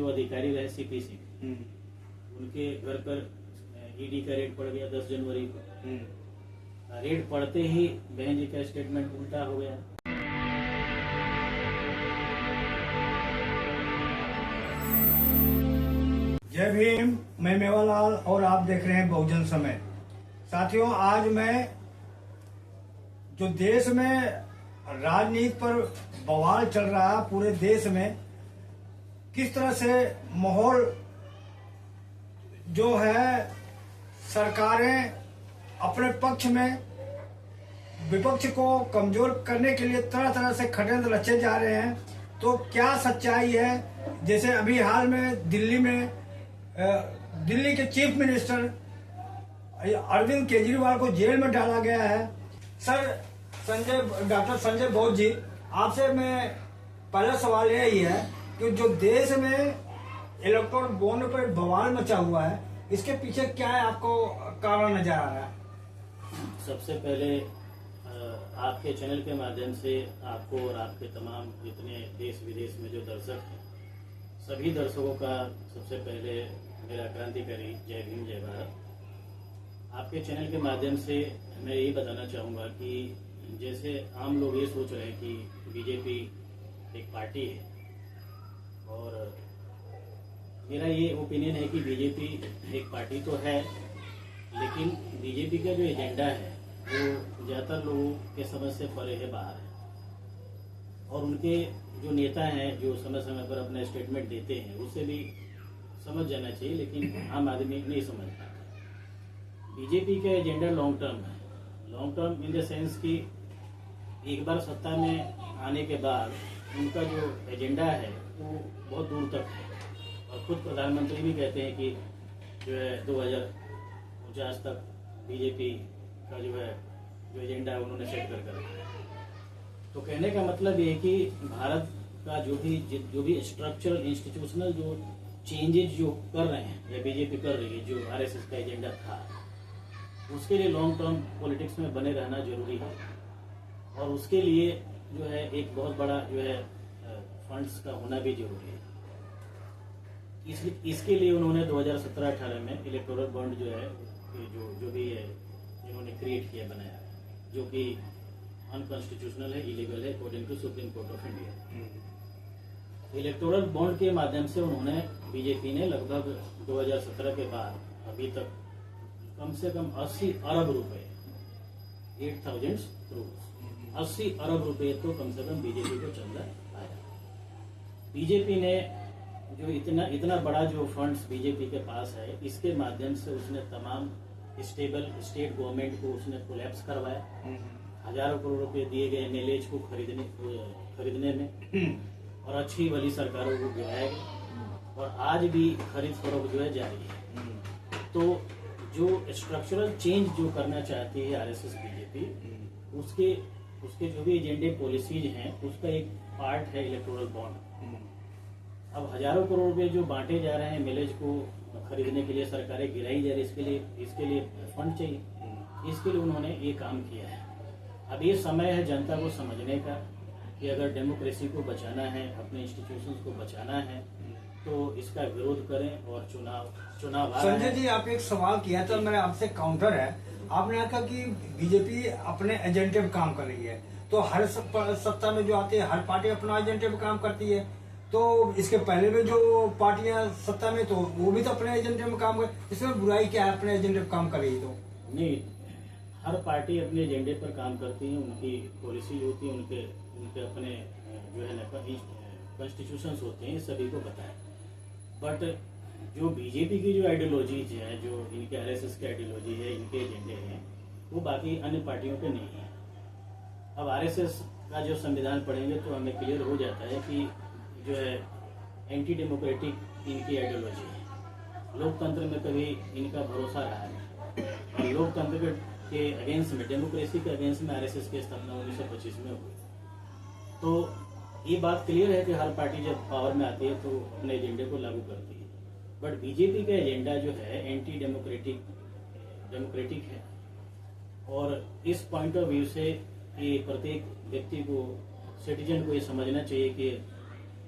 जो अधिकारी रहे सीपीसी, उनके घर पर ईडी का रेड पड़ गया 10 जनवरी को। रेड पड़ते ही बहन जी का स्टेटमेंट उल्टा हो गया। जय भीम, मैं मेवालाल और आप देख रहे हैं बहुजन समय। साथियों, आज मैं जो देश में राजनीति पर बवाल चल रहा है, पूरे देश में किस तरह से माहौल जो है, सरकारें अपने पक्ष में विपक्ष को कमजोर करने के लिए तरह तरह से षड्यंत्र रचे जा रहे हैं। तो क्या सच्चाई है? जैसे अभी हाल में दिल्ली के चीफ मिनिस्टर अरविंद केजरीवाल को जेल में डाला गया है। सर, डॉक्टर संजय बौद्ध जी, आपसे मैं पहला सवाल यही है कि जो देश में इलेक्टोरल बॉन्ड पर बवाल मचा हुआ है, इसके पीछे क्या है, आपको कारण नजर आ रहा है? सबसे पहले आपके चैनल के माध्यम से आपको और आपके तमाम जितने देश विदेश में जो दर्शक हैं, सभी दर्शकों का सबसे पहले मेरा क्रांतिकारी जय भीम जय भारत। आपके चैनल के माध्यम से मैं यही बताना चाहूँगा कि जैसे आम लोग ये सोच रहे हैं कि बीजेपी एक पार्टी है, और मेरा ये ओपिनियन है कि बीजेपी एक पार्टी तो है, लेकिन बीजेपी का जो एजेंडा है वो ज़्यादातर लोगों के समझ से परे है, बाहर है। और उनके जो नेता हैं जो समय समय पर अपना स्टेटमेंट देते हैं, उसे भी समझ जाना चाहिए, लेकिन आम आदमी नहीं समझ पाता। बीजेपी का एजेंडा लॉन्ग टर्म है। Long term in the sense कि एक बार सत्ता में आने के बाद उनका जो एजेंडा है वो बहुत दूर तक है। और खुद प्रधानमंत्री भी कहते हैं कि जो है 2049 तक बीजेपी का जो एजेंडा है उन्होंने सेट कर रखा है। तो कहने का मतलब ये है कि भारत का जो भी स्ट्रक्चरल इंस्टीट्यूशनल जो चेंजेस जो कर रहे हैं या बीजेपी कर रही है, जो आरएसएस का एजेंडा था, उसके लिए लॉन्ग टर्म पॉलिटिक्स में बने रहना जरूरी है। और उसके लिए जो है एक बहुत बड़ा जो है फंड्स का होना भी जरूरी है। इसके लिए उन्होंने 2017-18 में इलेक्टोरल बॉन्ड जो है जो भी है इन्होंने क्रिएट किया, बनाया, जो कि अनकॉन्स्टिट्यूशनल है, इलीगल है according to supreme court of India. Electoral bond के माध्यम से उन्होंने, बीजेपी ने लगभग 2017 के बाद अभी तक कम से कम 80 अरब रुपए, 8,000 करोड़, 80 अरब रुपए तो कम से कम बीजेपी को चंदा आया। बीजेपी ने जो इतना बड़ा जो फंड्स बीजेपी के पास है, इसके माध्यम से उसने तमाम स्टेबल स्टेट गवर्नमेंट को उसने कोलैप्स करवाया। हजारों करोड़ रुपए दिए गए एमएलएज को खरीदने में, और अच्छी वाली सरकारों को गिराया गया, और आज भी खरीद फरोख्त जो है जारी है। तो जो स्ट्रक्चरल चेंज जो करना चाहती है आरएसएस बीजेपी, उसके जो भी एजेंडे पॉलिसीज हैं, उसका एक पार्ट है इलेक्टोरल बॉन्ड। अब हजारों करोड़ रुपए जो बांटे जा रहे हैं एमएलएज को खरीदने के लिए, सरकारें गिराई जा रही, इसके लिए फंड चाहिए। इसके लिए उन्होंने ये काम किया है। अब ये समय है जनता को समझने का कि अगर डेमोक्रेसी को बचाना है, अपने इंस्टीट्यूशंस को बचाना है, तो इसका विरोध करें। और चुनाव संजय जी, आप एक सवाल किया था, मेरा आपसे काउंटर है। आपने कहा कि बीजेपी अपने एजेंडे पे काम कर रही है, तो हर सत्ता में जो आती है हर पार्टी अपना एजेंडे पे काम करती है। तो इसके पहले में जो पार्टियां सत्ता में, तो वो भी तो अपने एजेंडे में काम कर, इसमें बुराई क्या है? अपने एजेंडे पे काम कर रही है तो नहीं, हर पार्टी अपने एजेंडे पर काम करती है, उनकी पॉलिसी होती है, उनके अपने जो है ना कॉन्स्टिट्यूशंस होते हैं, सभी को पता है। बट जो बीजेपी की जो आइडियोलॉजीज है, जो इनके आरएसएस की आइडियोलॉजी है, इनके एजेंडे हैं, वो बाकी अन्य पार्टियों के नहीं है। अब आरएसएस का जो संविधान पढ़ेंगे तो हमें क्लियर हो जाता है कि जो है एंटी डेमोक्रेटिक इनकी आइडियोलॉजी है। लोकतंत्र में कभी इनका भरोसा रहा है, और लोकतंत्र के अगेंस्ट में, डेमोक्रेसी के अगेंस्ट में आरएसएस की स्थापना 1925 में हुई। तो ये बात क्लियर है कि हर पार्टी जब पावर में आती है तो अपने एजेंडे को लागू करती है। बट बीजेपी का एजेंडा जो है एंटी डेमोक्रेटिक है, और इस पॉइंट ऑफ व्यू से ये प्रत्येक व्यक्ति को, सिटीजन को ये समझना चाहिए कि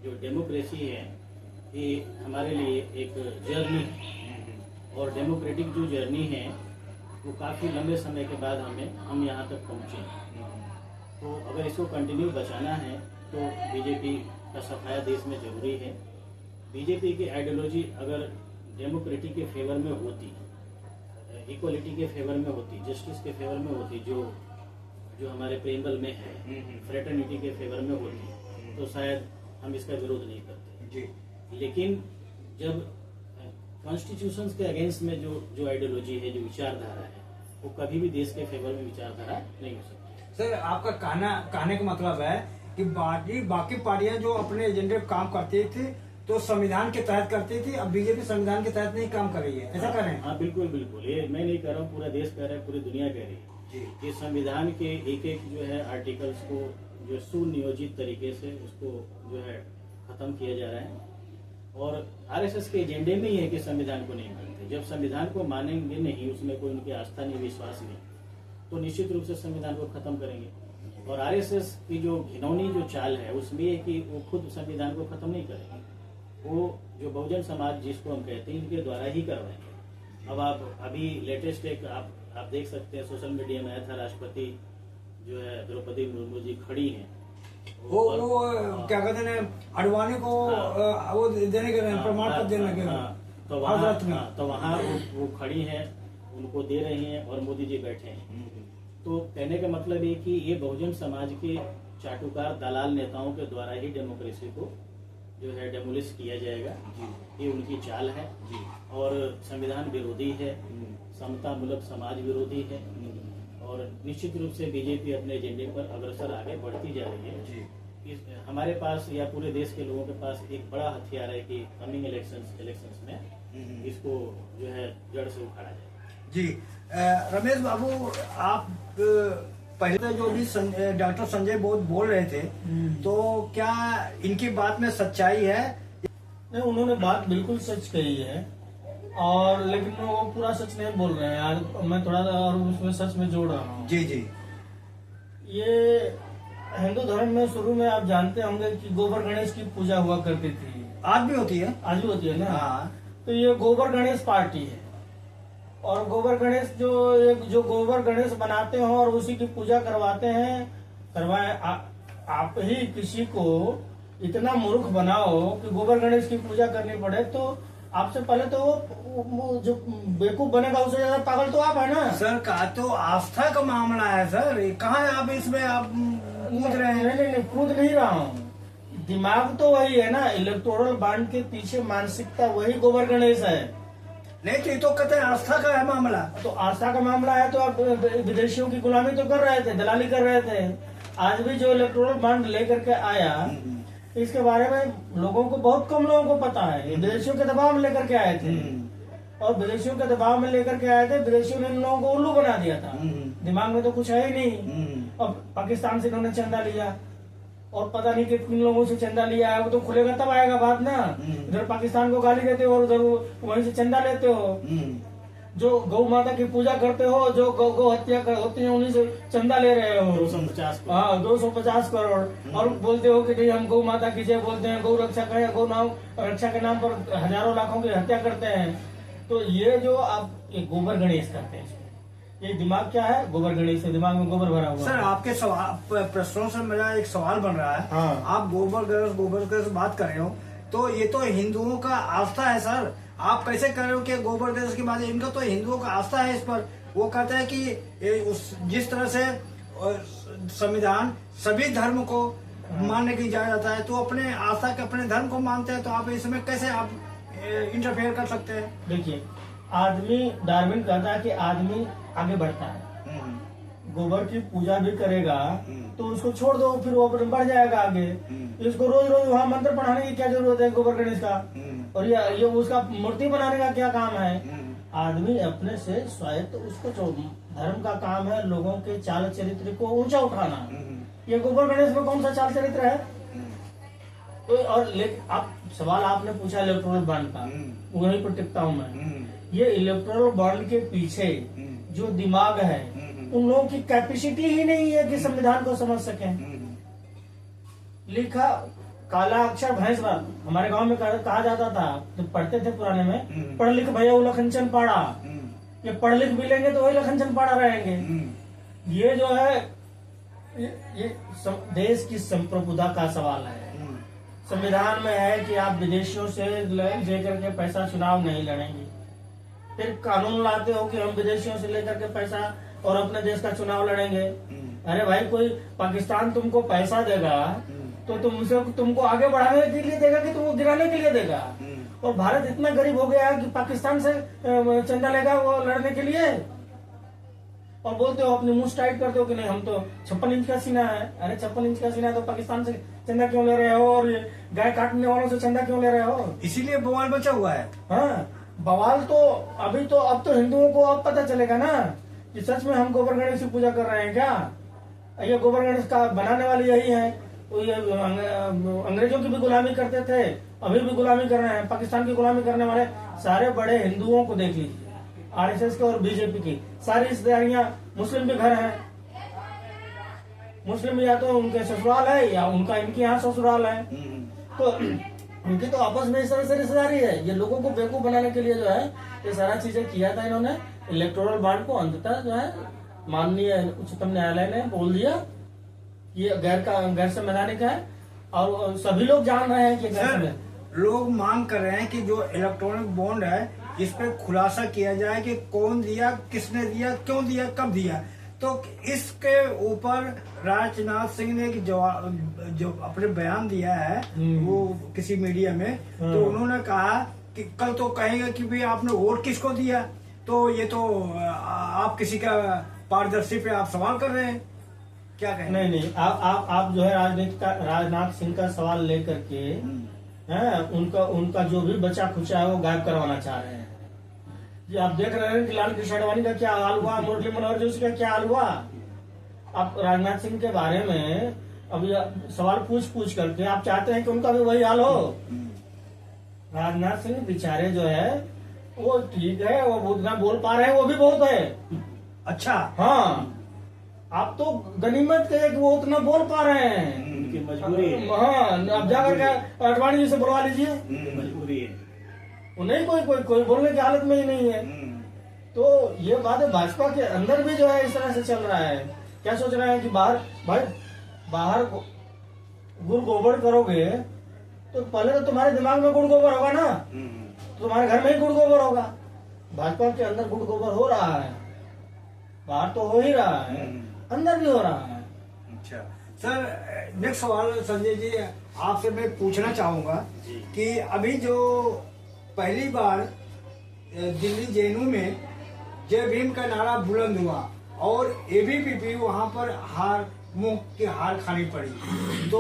जो डेमोक्रेसी है ये हमारे लिए एक जर्नी है और डेमोक्रेटिक जो जर्नी है वो काफ़ी लंबे समय के बाद हम यहाँ तक पहुँचे हैं। तो अगर इसको कंटिन्यू बचाना है तो बीजेपी का सफाया देश में जरूरी है। बीजेपी की आइडियोलॉजी अगर डेमोक्रेसी के फेवर में होती, इक्वलिटी के फेवर में होती, जस्टिस के फेवर में होती, जो हमारे प्रेम्बल में है, फ्रेटर्निटी के फेवर में होती, तो शायद हम इसका विरोध नहीं करते जी। लेकिन जब कॉन्स्टिट्यूशन के अगेंस्ट में जो आइडियोलॉजी है, जो विचारधारा है, वो कभी भी देश के फेवर में विचारधारा नहीं हो सकती। सर आपका कहने का मतलब है कि बाकी पार्टियां जो अपने एजेंडे पे काम करती थी तो संविधान के तहत करती थी, अब बीजेपी संविधान के तहत नहीं काम कर रही है, ऐसा कह रहे हैं? हाँ बिल्कुल बिल्कुल, ये मैं नहीं कह रहा हूँ, पूरा देश कह रहा है, पूरी दुनिया कह रही है कि संविधान के एक एक जो है आर्टिकल्स को जो सुनियोजित तरीके से उसको जो है खत्म किया जा रहा है। और आरएसएस के एजेंडे में ही है कि संविधान को नहीं मानते। जब संविधान को मानेंगे नहीं, उसमें कोई उनकी आस्था नहीं, विश्वास नहीं, तो निश्चित रूप से संविधान को खत्म करेंगे। और आरएसएस की जो घिनौनी जो चाल है उसमें है कि वो खुद संविधान को खत्म नहीं करेंगे, वो जो बहुजन समाज जिसको हम कहते हैं इनके द्वारा ही करवाएंगे। अब आप अभी लेटेस्ट एक आप देख सकते हैं, सोशल मीडिया में आया था, राष्ट्रपति जो है द्रौपदी मुर्मू जी खड़ी हैं, वो क्या कहते हैं अडवाणी को वो देने के प्रमाण पत्र देने के, तो वहाँ वो खड़ी हैं, उनको दे रही हैं और मोदी जी बैठे हैं। तो कहने का मतलब ये कि ये बहुजन समाज के चाटुकार दलाल नेताओं के द्वारा ही डेमोक्रेसी को जो है डेमोलिश किया जाएगा, ये उनकी चाल है और संविधान विरोधी है, समता मूलक समाज विरोधी है और निश्चित रूप से बीजेपी अपने एजेंडे पर अग्रसर आगे बढ़ती जा रही है। हमारे पास या पूरे देश के लोगों के पास एक बड़ा हथियार है कि कमिंग इलेक्शंस में इसको जो है जड़ से उखाड़ा जाए। जी रमेश बाबू, आप पहले जो भी डॉक्टर संजय बोल रहे थे, तो क्या इनकी बात में सच्चाई है? नहीं, उन्होंने बात बिल्कुल सच कही है और लेकिन वो पूरा सच नहीं बोल रहे हैं। आज मैं थोड़ा और उसमें सच में जोड़ रहा हूँ। जी जी, ये हिंदू धर्म में शुरू में आप जानते होंगे कि गोबर गणेश की पूजा हुआ करती थी, आज भी होती है, आज भी होती है ना। हाँ। तो ये गोबर गणेश पार्टी है और गोबर गणेश जो गोबर गणेश बनाते हो और उसी की पूजा करवाते हैं, आप ही किसी को इतना मूर्ख बनाओ कि गोबर गणेश की पूजा करनी पड़े, तो आपसे पहले तो वो जो बेवकूफ बनेगा उससे ज्यादा पागल तो आप है ना। सर का तो आस्था का मामला है सर, कहाँ है आप इसमें आप कूद रहे हैं? नहीं, कूद नहीं रहा हूँ, दिमाग तो वही है ना, इलेक्टोरल बॉन्ड के पीछे मानसिकता वही गोबर गणेश है। नहीं तो ये तो कहते हैं आस्था का है मामला। तो आस्था का मामला है तो आप विदेशियों की गुलामी तो कर रहे थे, दलाली कर रहे थे। आज भी जो इलेक्टोरल बॉन्ड लेकर के आया, इसके बारे में लोगों को, बहुत कम लोगों को पता है। विदेशियों के दबाव में लेकर के आए थे और विदेशियों के दबाव में लेकर के आए थे, विदेशियों ने इन लोगों को उल्लू बना दिया था, दिमाग में तो कुछ है ही नहीं। और पाकिस्तान से इन्होंने चंदा लिया और पता नहीं किन लोगों से चंदा लिया है, वो तो खुलेगा तब आएगा बात ना। इधर पाकिस्तान को गाली देते हो और उधर वहीं से चंदा लेते हो। जो गौ माता की पूजा करते हो, जो गौ हत्या होती है, उन्हीं से चंदा ले रहे हो 250 करोड़। हाँ, 250 करोड़। और बोलते हो कि नहीं हम गौ माता की जय बोलते हैं, गौ रक्षा करें, गौ नाम रक्षा के नाम पर हजारों लाखों की हत्या करते हैं। तो ये जो आप ये गोबर गणेश करते हैं, ये दिमाग क्या है? गोबर गणेश से दिमाग में गोबर भरा हुआ। सर आपके प्रश्नों से मेरा एक सवाल बन रहा है। हाँ। आप गोबर गणेश बात कर रहे हो, तो ये तो हिंदुओं का आस्था है सर। आप कैसे कर रहे हो कि गोबर गणेश की बात? इनका तो हिंदुओं का आस्था है इस पर। वो कहता है कि जिस तरह से संविधान सभी धर्म को मानने की इजाजत है, तो अपने आस्था के अपने धर्म को मानते हैं, तो आप इसमें कैसे आप इंटरफेयर कर सकते हैं? देखिए, आदमी, डार्विन कहता है कि आदमी आगे बढ़ता है, गोबर की पूजा भी करेगा तो उसको छोड़ दो, फिर वो बढ़ जाएगा आगे। इसको रोज रोज वहाँ मंत्र पढ़ाने की क्या जरूरत है गोबर गणेश का? और ये उसका मूर्ति बनाने का क्या काम है? आदमी अपने से स्वायत्त, उसको धर्म का काम है लोगों के चाल चरित्र को ऊंचा उठाना। ये गोबर गणेश में कौन सा चाल चरित्र है? तो और आप सवाल आपने पूछा इलेक्टोरल बॉन्ड का, वहीं पर टिकता हूँ मैं। ये इलेक्टोरल बॉन्ड के पीछे जो दिमाग है, उन लोगों की कैपेसिटी ही नहीं है कि संविधान को समझ सकें। लिखा काला अक्षर भैंस बाप, हमारे गांव में कहा जाता था, तो पढ़ते थे पुराने में, पढ़ लिख भैया लखनचंद पाड़ा, ये पढ़ लिख भी लेंगे तो वही लखनचंद पाड़ा रहेंगे। ये जो है ये देश की संप्रभुता का सवाल है। संविधान में है कि आप विदेशियों से लेकर के पैसा चुनाव नहीं लड़ेंगे, फिर कानून लाते हो कि हम विदेशियों से लेकर के पैसा और अपने देश का चुनाव लड़ेंगे। अरे भाई, कोई पाकिस्तान तुमको पैसा देगा तो तुमको आगे बढ़ाने के लिए देगा कि तुमको गिराने के लिए देगा? और भारत इतना गरीब हो गया कि पाकिस्तान से चंदा लेगा वो लड़ने के लिए, और बोलते हो अपने मुंह टाइट करते हो कि नहीं हम तो 56 इंच का सीना है। अरे 56 इंच का सीना है तो पाकिस्तान से चंदा क्यों ले रहे हो, और ये गाय काटने वालों से चंदा क्यों ले रहे हो? इसीलिए बवाल बचा हुआ है। हाँ, बवाल तो अब तो हिंदुओं को अब पता चलेगा ना कि सच में हम गोबर गणेश की पूजा कर रहे हैं क्या। ये गोबर गणेश का बनाने वाले यही है, तो ये अंग्रेजों की भी गुलामी करते थे, अभी भी गुलामी कर रहे हैं। पाकिस्तान की गुलामी करने वाले सारे बड़े हिंदुओं को देख लीजिए, आरएसएस के और बीजेपी की सारी रिश्तेदारियां। मुस्लिम भी घर हैं, मुस्लिम या तो उनके ससुराल है या उनका इनके यहाँ ससुराल है, तो उनकी तो आपस में इस तरह से रिश्तेदारी है। ये लोगों को बेवकूफ बनाने के लिए जो है ये सारा चीजें किया था इन्होंने। इलेक्टोरल बॉन्ड को अंततः जो है माननीय उच्चतम न्यायालय ने बोल दिया ये गैर संवैधानिक है, और सभी लोग जान रहे हैं कि सर, लोग मांग कर रहे हैं कि जो इलेक्ट्रॉनिक बॉन्ड है इस पे खुलासा किया जाए कि कौन दिया, किसने दिया, क्यों दिया, कब दिया। तो इसके ऊपर राजनाथ सिंह ने जो अपने बयान दिया है वो किसी मीडिया में, तो उन्होंने कहा कि कल तो कहेगा कि भाई आपने वोट किसको दिया, तो ये तो आप किसी का पारदर्शी पे आप सवाल कर रहे हैं, क्या कहें? नहीं, आप जो है राजनाथ सिंह का सवाल लेकर के उनका जो भी बचा खुचा है वो गायब करवाना चाह रहे हैं। जी, आप देख रहे हैं कि लाल कृष्ण आडवाणी का क्या हाल हुआ, मुरली मनोहर जोशी का क्या हाल हुआ। आप राजनाथ सिंह के बारे में अब सवाल पूछ करके आप चाहते हैं कि उनका भी वही हाल हो। राजनाथ सिंह बेचारे जो है वो ठीक है, वो उतना बोल पा रहे हैं, वो भी बहुत है। अच्छा, हाँ, आप तो गनीमत के कि वो उतना बोल पा रहे हैं, उनकी मजबूरी है। हाँ, अब जाकर के आडवाणी जी से बुलवा लीजिए, मजबूरी है, नहीं कोई बोलने की हालत में ही नहीं है। तो ये बात है, भाजपा के अंदर भी जो है इस तरह से चल रहा है। क्या सोच रहे हैं कि बाहर गुड़ गोबर करोगे तो पहले तो तुम्हारे दिमाग में गुड़ गोबर होगा ना, तुम्हारे घर में ही गुड़ गोबर होगा। भाजपा के अंदर गुड़ गोबर हो रहा है, बाहर तो हो ही रहा है, अंदर भी हो रहा है। अच्छा सर, नेक्स्ट सवाल संजय जी आपसे मैं पूछना चाहूंगा कि अभी जो पहली बार दिल्ली जेएनयू में जय भीम का नारा बुलंद हुआ और एबीवीपी वहां पर मुंह की हार खानी पड़ी, तो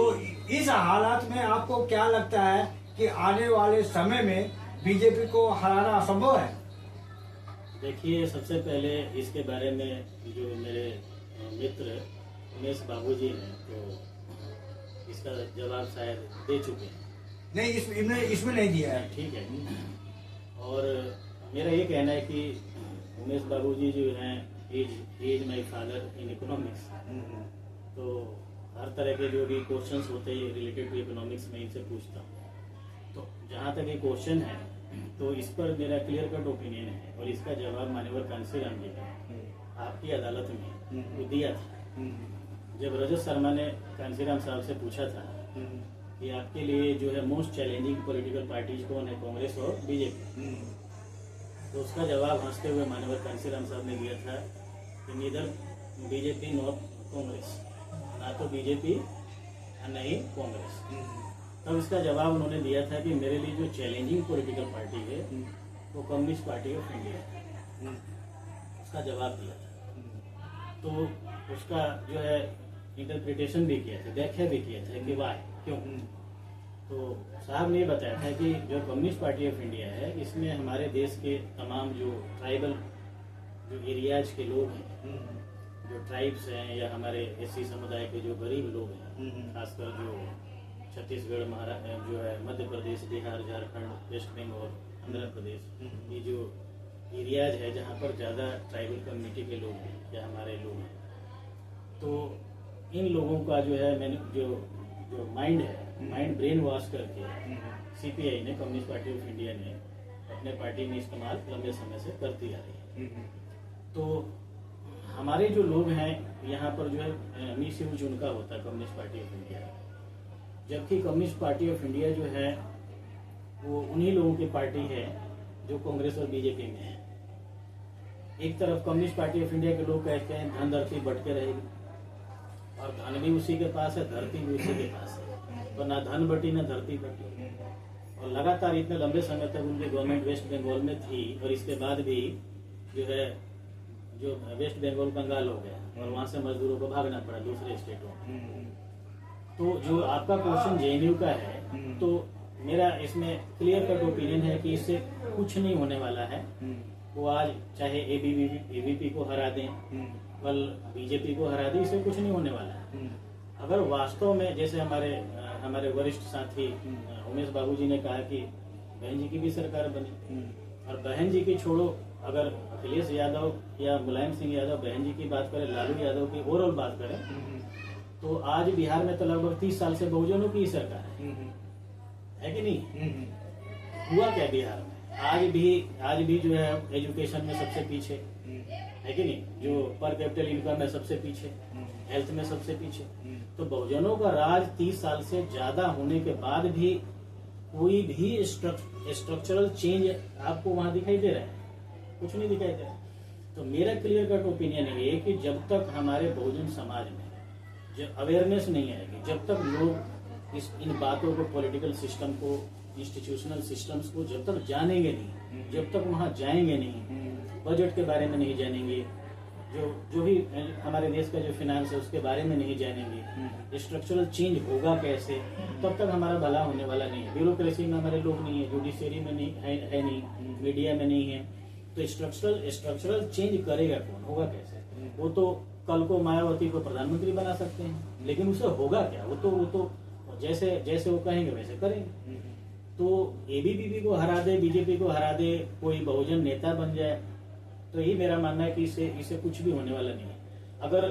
इस हालात में आपको क्या लगता है कि आने वाले समय में बीजेपी को हराना असंभव है? देखिए, सबसे पहले इसके बारे में जो मेरे मित्र उमेश बाबूजी हैं तो इसका जवाब शायद दे चुके हैं। नहीं, इसमें नहीं दिया है। ठीक है, और मेरा ये कहना है कि उमेश बाबूजी जो हैं is my father in economics, तो हर तरह के जो भी क्वेश्चंस होते हैं रिलेटेड टू इकोनॉमिक्स में इनसे पूछता हूँ। तो जहाँ तक ये क्वेश्चन है तो इस पर मेरा क्लियर कट ओपिनियन है, और इसका जवाब माननीय कांसीराम जी ने आपकी अदालत में वो दिया था। जब रजत शर्मा ने कांसीराम साहब से पूछा था कि आपके लिए जो है मोस्ट चैलेंजिंग पॉलिटिकल पार्टीज कौन है, कांग्रेस और बीजेपी, तो उसका जवाब हंसते हुए माननीय कांसीराम साहब ने दिया था कि नीदर बीजेपी नॉर कांग्रेस, ना तो बीजेपी और न ही कांग्रेस। तब इसका जवाब उन्होंने दिया था कि मेरे लिए जो चैलेंजिंग पॉलिटिकल पार्टी है वो कम्युनिस्ट पार्टी ऑफ इंडिया है, उसका जवाब दिया था। तो उसका जो है इंटरप्रिटेशन भी किया था, व्याख्या भी किया था कि वाई क्यों। तो साहब ने बताया था कि जो कम्युनिस्ट पार्टी ऑफ इंडिया है इसमें हमारे देश के तमाम जो ट्राइबल जो एरियाज के लोग हैं, जो ट्राइब्स हैं या हमारे एससी समुदाय के जो गरीब लोग हैं, खासकर जो छत्तीसगढ़, महाराष्ट्र, जो है मध्य प्रदेश, बिहार, झारखंड, वेस्ट बंगाल, आंध्र प्रदेश, ये जो एरियाज है जहाँ पर ज़्यादा ट्राइबल कम्युनिटी के लोग हैं या हमारे लोग हैं, तो इन लोगों का जो है मैंने जो जो माइंड है, माइंड ब्रेन वॉश करके सीपीआई ने, कम्युनिस्ट पार्टी ऑफ इंडिया ने अपने पार्टी में इस्तेमाल लंबे समय से करती आ रही है। तो हमारे जो लोग हैं यहाँ पर जो है मिस यूज उनका होता है कम्युनिस्ट पार्टी ऑफ इंडिया, जबकि कम्युनिस्ट पार्टी ऑफ इंडिया जो है वो उन्हीं लोगों की पार्टी है जो कांग्रेस और बीजेपी में है। एक तरफ कम्युनिस्ट पार्टी ऑफ इंडिया के लोग कहते हैं धन धरती बटके रहेगी, और धन भी उसी के पास है, धरती भी उसी के पास है, तो ना धन बटी ना धरती बटी। और लगातार इतने लंबे समय तक उनकी गवर्नमेंट वेस्ट बंगाल में थी, और इसके बाद भी जो है जो वेस्ट बंगाल कंगाल हो गया और वहां से मजदूरों को भागना पड़ा दूसरे स्टेटों में। तो जो आपका क्वेश्चन जेएनयू का है, तो मेरा इसमें क्लियर कट ओपिनियन है कि इससे कुछ नहीं होने वाला है। वो आज चाहे एबीवीपी को हरा दें, कल बीजेपी को हरा दें, इससे कुछ नहीं होने वाला है। अगर वास्तव में जैसे हमारे वरिष्ठ साथी उमेश बाबूजी ने कहा कि बहन जी की भी सरकार बनी, और बहन जी की छोड़ो, अगर अखिलेश यादव या मुलायम सिंह यादव बहन जी की बात करें, लालू यादव की ओवरऑल बात करें, तो आज बिहार में तो लगभग 30 साल से बहुजनों की सरकार है कि नहीं? हुआ क्या बिहार में? आज भी जो है एजुकेशन में सबसे पीछे है कि नहीं? जो पर कैपिटल इनकम में सबसे पीछे, हेल्थ में सबसे पीछे। तो बहुजनों का राज 30 साल से ज्यादा होने के बाद भी कोई भी स्ट्रक्चरल चेंज आपको वहां दिखाई दे रहा है? कुछ नहीं दिखाई दे रहा। तो मेरा क्लियर कट ओपिनियन ये है कि जब तक हमारे बहुजन समाज में जब अवेयरनेस नहीं आएगी, जब तक लोग इन बातों को, पॉलिटिकल सिस्टम को, इंस्टीट्यूशनल सिस्टम्स को जब तक जानेंगे नहीं, जब तक वहां जाएंगे नहीं, बजट के बारे में नहीं जानेंगे, जो भी हमारे देश का जो फाइनेंस है उसके बारे में नहीं जानेंगे, स्ट्रक्चरल चेंज होगा कैसे, तब तक हमारा भला होने वाला नहीं है। ब्यूरोक्रेसी में हमारे लोग नहीं है, जुडिशियरी में नहीं है नहीं, मीडिया में नहीं है, तो स्ट्रक्चरल चेंज करेगा कौन, होगा कैसे? वो तो कल को मायावती को प्रधानमंत्री बना सकते हैं, लेकिन उसे होगा क्या? वो तो जैसे वो कहेंगे वैसे करेंगे। तो एबीवीपी को हरा दे, बीजेपी को हरा दे, कोई बहुजन नेता बन जाए, तो यही मेरा मानना है कि इससे कुछ भी होने वाला नहीं है। अगर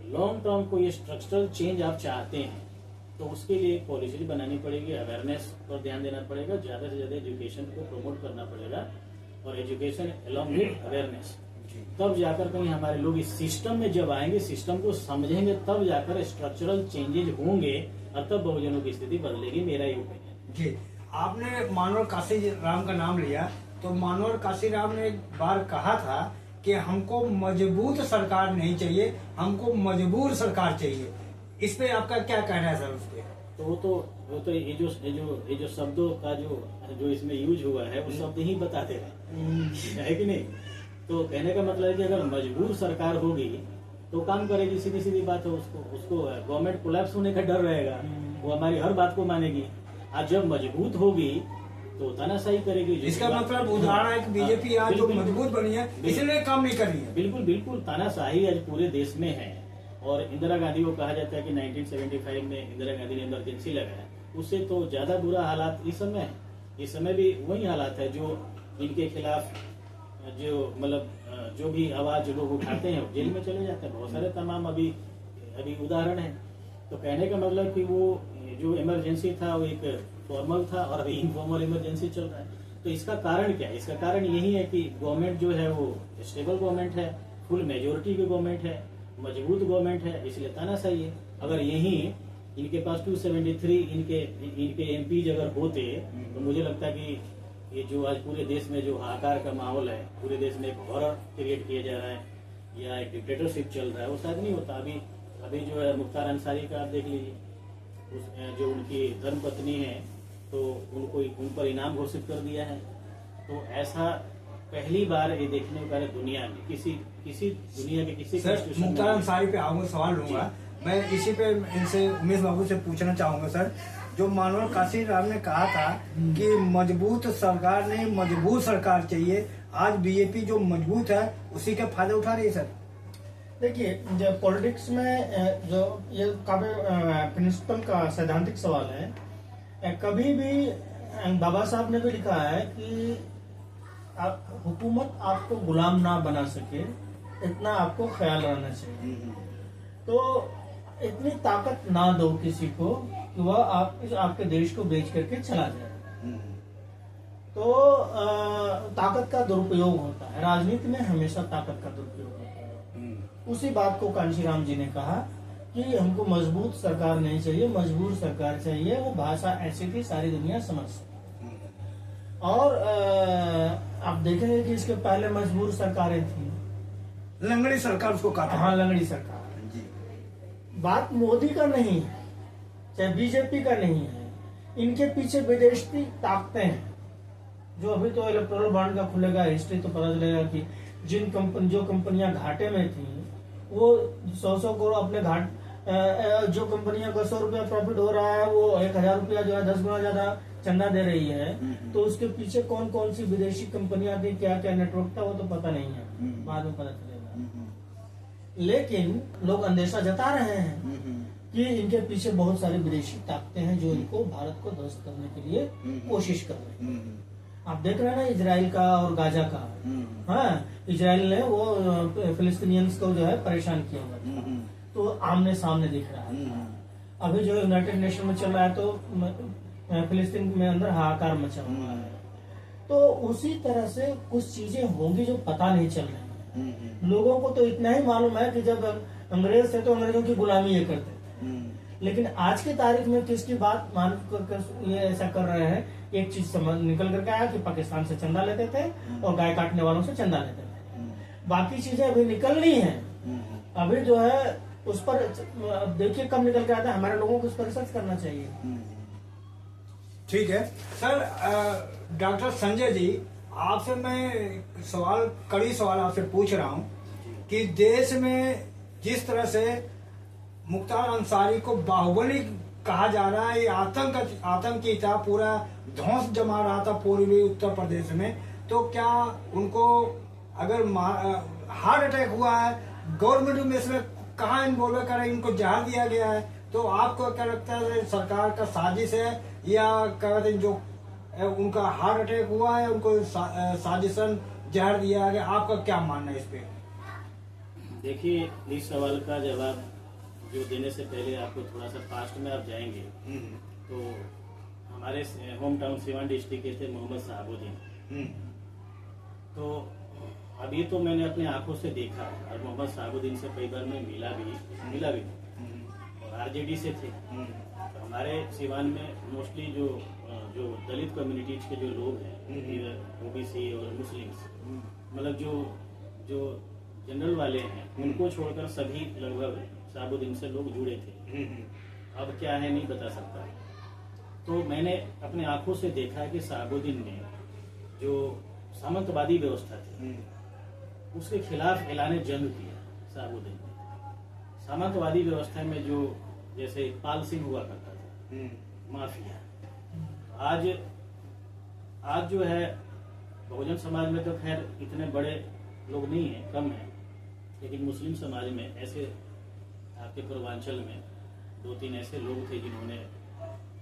लॉन्ग टर्म कोई स्ट्रक्चरल चेंज आप चाहते हैं तो उसके लिए पॉलिसी बनानी पड़ेगी, अवेयरनेस पर ध्यान देना पड़ेगा, ज्यादा से ज्यादा एजुकेशन को प्रमोट करना पड़ेगा, और एजुकेशन अलॉन्ग विद अवेयरनेस, तब जाकर कहीं हमारे लोग इस सिस्टम में जब आएंगे, सिस्टम को समझेंगे, तब जाकर स्ट्रक्चरल चेंजेज होंगे, और तब बहुजनों की स्थिति बदलेगी। मेरा ये ओपिनियन। जी, आपने मानवर काशीराम का नाम लिया, तो मानवर काशीराम ने एक बार कहा था कि हमको मजबूत सरकार नहीं चाहिए, हमको मजबूर सरकार चाहिए। इस पे आपका क्या कहना है सर? उस पे वो तो ये जो शब्दों का जो इसमें यूज हुआ है, वो शब्द ही बताते रहे, है कि नहीं? तो कहने का मतलब है कि अगर मजबूर सरकार होगी तो काम करेगी, सीधी सीधी बात है। उसको गवर्नमेंट कोलैप्स होने का डर रहेगा, वो हमारी हर बात को मानेगी। आज जब मजबूत होगी तो तानाशाही करेगी। इसका मतलब उदाहरण है कि बीजेपी आज जो मजबूत बनी है इसलिए काम नहीं कर रही है। बिल्कुल तानाशाही आज पूरे देश में है। और इंदिरा गांधी को कहा जाता है कि 1975 में इंदिरा गांधी ने इमरजेंसी लगाया, उससे तो ज्यादा बुरा हालात इस समय है। इस समय भी वही हालात है जो इनके खिलाफ जो मतलब जो भी आवाज लोग उठाते हैं जेल में चले जाते हैं। बहुत सारे तमाम अभी उदाहरण है। तो कहने का मतलब कि वो जो इमरजेंसी था वो एक फॉर्मल था और अभी इनफॉर्मल इमरजेंसी चल रहा है। तो इसका कारण क्या है? इसका कारण यही है कि गवर्नमेंट जो है वो स्टेबल गवर्नमेंट है, फुल मेजोरिटी की गवर्नमेंट है, मजबूत गवर्नमेंट है, इसलिए तानाशाही है। अगर यही इनके पास 273 इनके एमपी अगर होते तो मुझे लगता है कि ये जो आज पूरे देश में जो हाहाकार का माहौल है, पूरे देश में एक हॉरर क्रिएट किया जा रहा है या एक डिक्टेटरशिप चल रहा है, वो शायद नहीं होता। अभी जो है मुख्तार अंसारी का आप देख लीजिए, जो उनकी धर्मपत्नी है तो उन पर इनाम घोषित कर दिया है। तो ऐसा पहली बार ये देखने को दुनिया में किसी दुनिया के किसी मुख्तार अंसारी पे आऊंगा, सवाल लूंगा मैं इसी पे। इनसे उमेश बाबू से पूछना चाहूंगा सर, जो मानवर काशीराम ने कहा था कि मजबूत सरकार नहीं मजबूत सरकार चाहिए, आज बीजेपी जो मजबूत है उसी के फायदे उठा रही है सर। देखिए, जब पॉलिटिक्स में जो ये काफी प्रिंसिपल का सैद्धांतिक सवाल है। कभी भी बाबा साहब ने भी लिखा है कि हुकूमत आपको गुलाम ना बना सके, इतना आपको ख्याल रहना चाहिए। तो इतनी ताकत ना दो किसी को कि वह आपके देश को बेच करके चला जाए। तो ताकत का दुरुपयोग होता है, राजनीति में हमेशा ताकत का दुरुपयोग होता है। उसी बात को कांशीराम जी ने कहा कि हमको मजबूत सरकार नहीं चाहिए, मजबूर सरकार चाहिए। वो भाषा ऐसी थी सारी दुनिया समझ सके। और आप देखेंगे कि इसके पहले मजबूर सरकारें थी, लंगड़ी सरकार उसको कहा। हाँ, लंगड़ी सरकार जी। बात मोदी का नहीं है, चाहे बीजेपी का नहीं है, इनके पीछे विदेशी ताकतें हैं। जो अभी तो इलेक्टोरल बॉन्ड का खुलेगा हिस्ट्री तो पता चलेगा कि जो कंपनियां घाटे में थी वो 100 करोड़ अपने जो कंपनियां को 100 रुपया प्रॉफिट हो रहा है वो 1000 रुपया जो है 10 गुना ज्यादा चंदा दे रही है। तो उसके पीछे कौन कौन सी विदेशी कंपनियां थी, क्या क्या नेटवर्क था, वो तो पता नहीं है, बाद में पता चलेगा। लेकिन लोग अंदेशा जता रहे हैं कि इनके पीछे बहुत सारी विदेशी ताकतें हैं जो इनको भारत को ध्वस्त करने के लिए कोशिश कर रहे हैं। आप देख रहे हैं ना इजराइल का और गाजा का। हाँ, इजराइल ने वो फिलिस्तीनियंस को जो है परेशान किया हुआ था, तो आमने सामने दिख रहा है। अभी जो यूनाइटेड नेशन में चल रहा है तो फिलिस्तीन में अंदर हाहाकार मचा हुआ है। तो उसी तरह से कुछ चीजें होंगी जो पता नहीं चल रही है। लोगों को तो इतना ही मालूम है कि जब अंग्रेज थे तो अंग्रेजों की गुलामी ये करते थे, लेकिन आज की तारीख में किसकी बात मान कर ये ऐसा कर रहे हैं। एक चीज समझ निकल करके आया कि पाकिस्तान से चंदा लेते थे और गाय काटने वालों से चंदा लेते थे। बाकी चीजें अभी निकलनी है। अभी जो है उस पर देखिए कब निकल के आता है। हमारे लोगों को उस पर रिसर्च करना चाहिए। ठीक है सर। डॉक्टर संजय जी, आपसे मैं कड़ी सवाल आपसे पूछ रहा हूँ कि देश में जिस तरह से मुख्तार अंसारी को बाहुबली कहा जा रहा है, ये आतंकी था, पूरा ध्वंस जमा रहा था पूर्वी उत्तर प्रदेश में, तो क्या उनको अगर हार्ट अटैक हुआ है, गवर्नमेंट में इसमें कहाँ इन्वॉल्व करे, इनको जहर दिया गया है, तो आपको क्या लगता है सरकार का साजिश है या क्या कहते हैं जो उनका हार्ट अटैक हुआ है उनको साजिशन जहर दिया गया? आपका क्या मानना है इस पे? देखिए, इस सवाल का जवाब जो देने से पहले आपको थोड़ा सा पास्ट में आप जाएंगे तो हमारे होम टाउन सिवान डिस्ट्रिक्ट के थे मोहम्मद शहाबुद्दीन। तो अभी तो मैंने अपने आंखों से देखा और मोहम्मद शहाबुद्दीन से कई बार मैं मिला भी और आरजेडी से थे। तो हमारे सिवान में मोस्टली जो दलित कम्युनिटीज के जो लोग हैं, ओबीसी और मुस्लिम्स, मतलब जो जनरल वाले हैं, उनको छोड़कर सभी लगभग शहाबुद्दीन से लोग जुड़े थे। अब क्या है नहीं बता सकता। तो मैंने अपने आंखों से देखा है कि शहाबुद्दीन ने जो सामंतवादी व्यवस्था थी उसके खिलाफ ऐलान जंग किया। शहाबुद्दीन ने सामंतवादी व्यवस्था में जो जैसे पाल सिंह हुआ करता था, माफिया, आज जो है बहुजन समाज में तो खैर इतने बड़े लोग नहीं है, कम है, लेकिन मुस्लिम समाज में ऐसे आपके पूर्वांचल में 2-3 ऐसे लोग थे जिन्होंने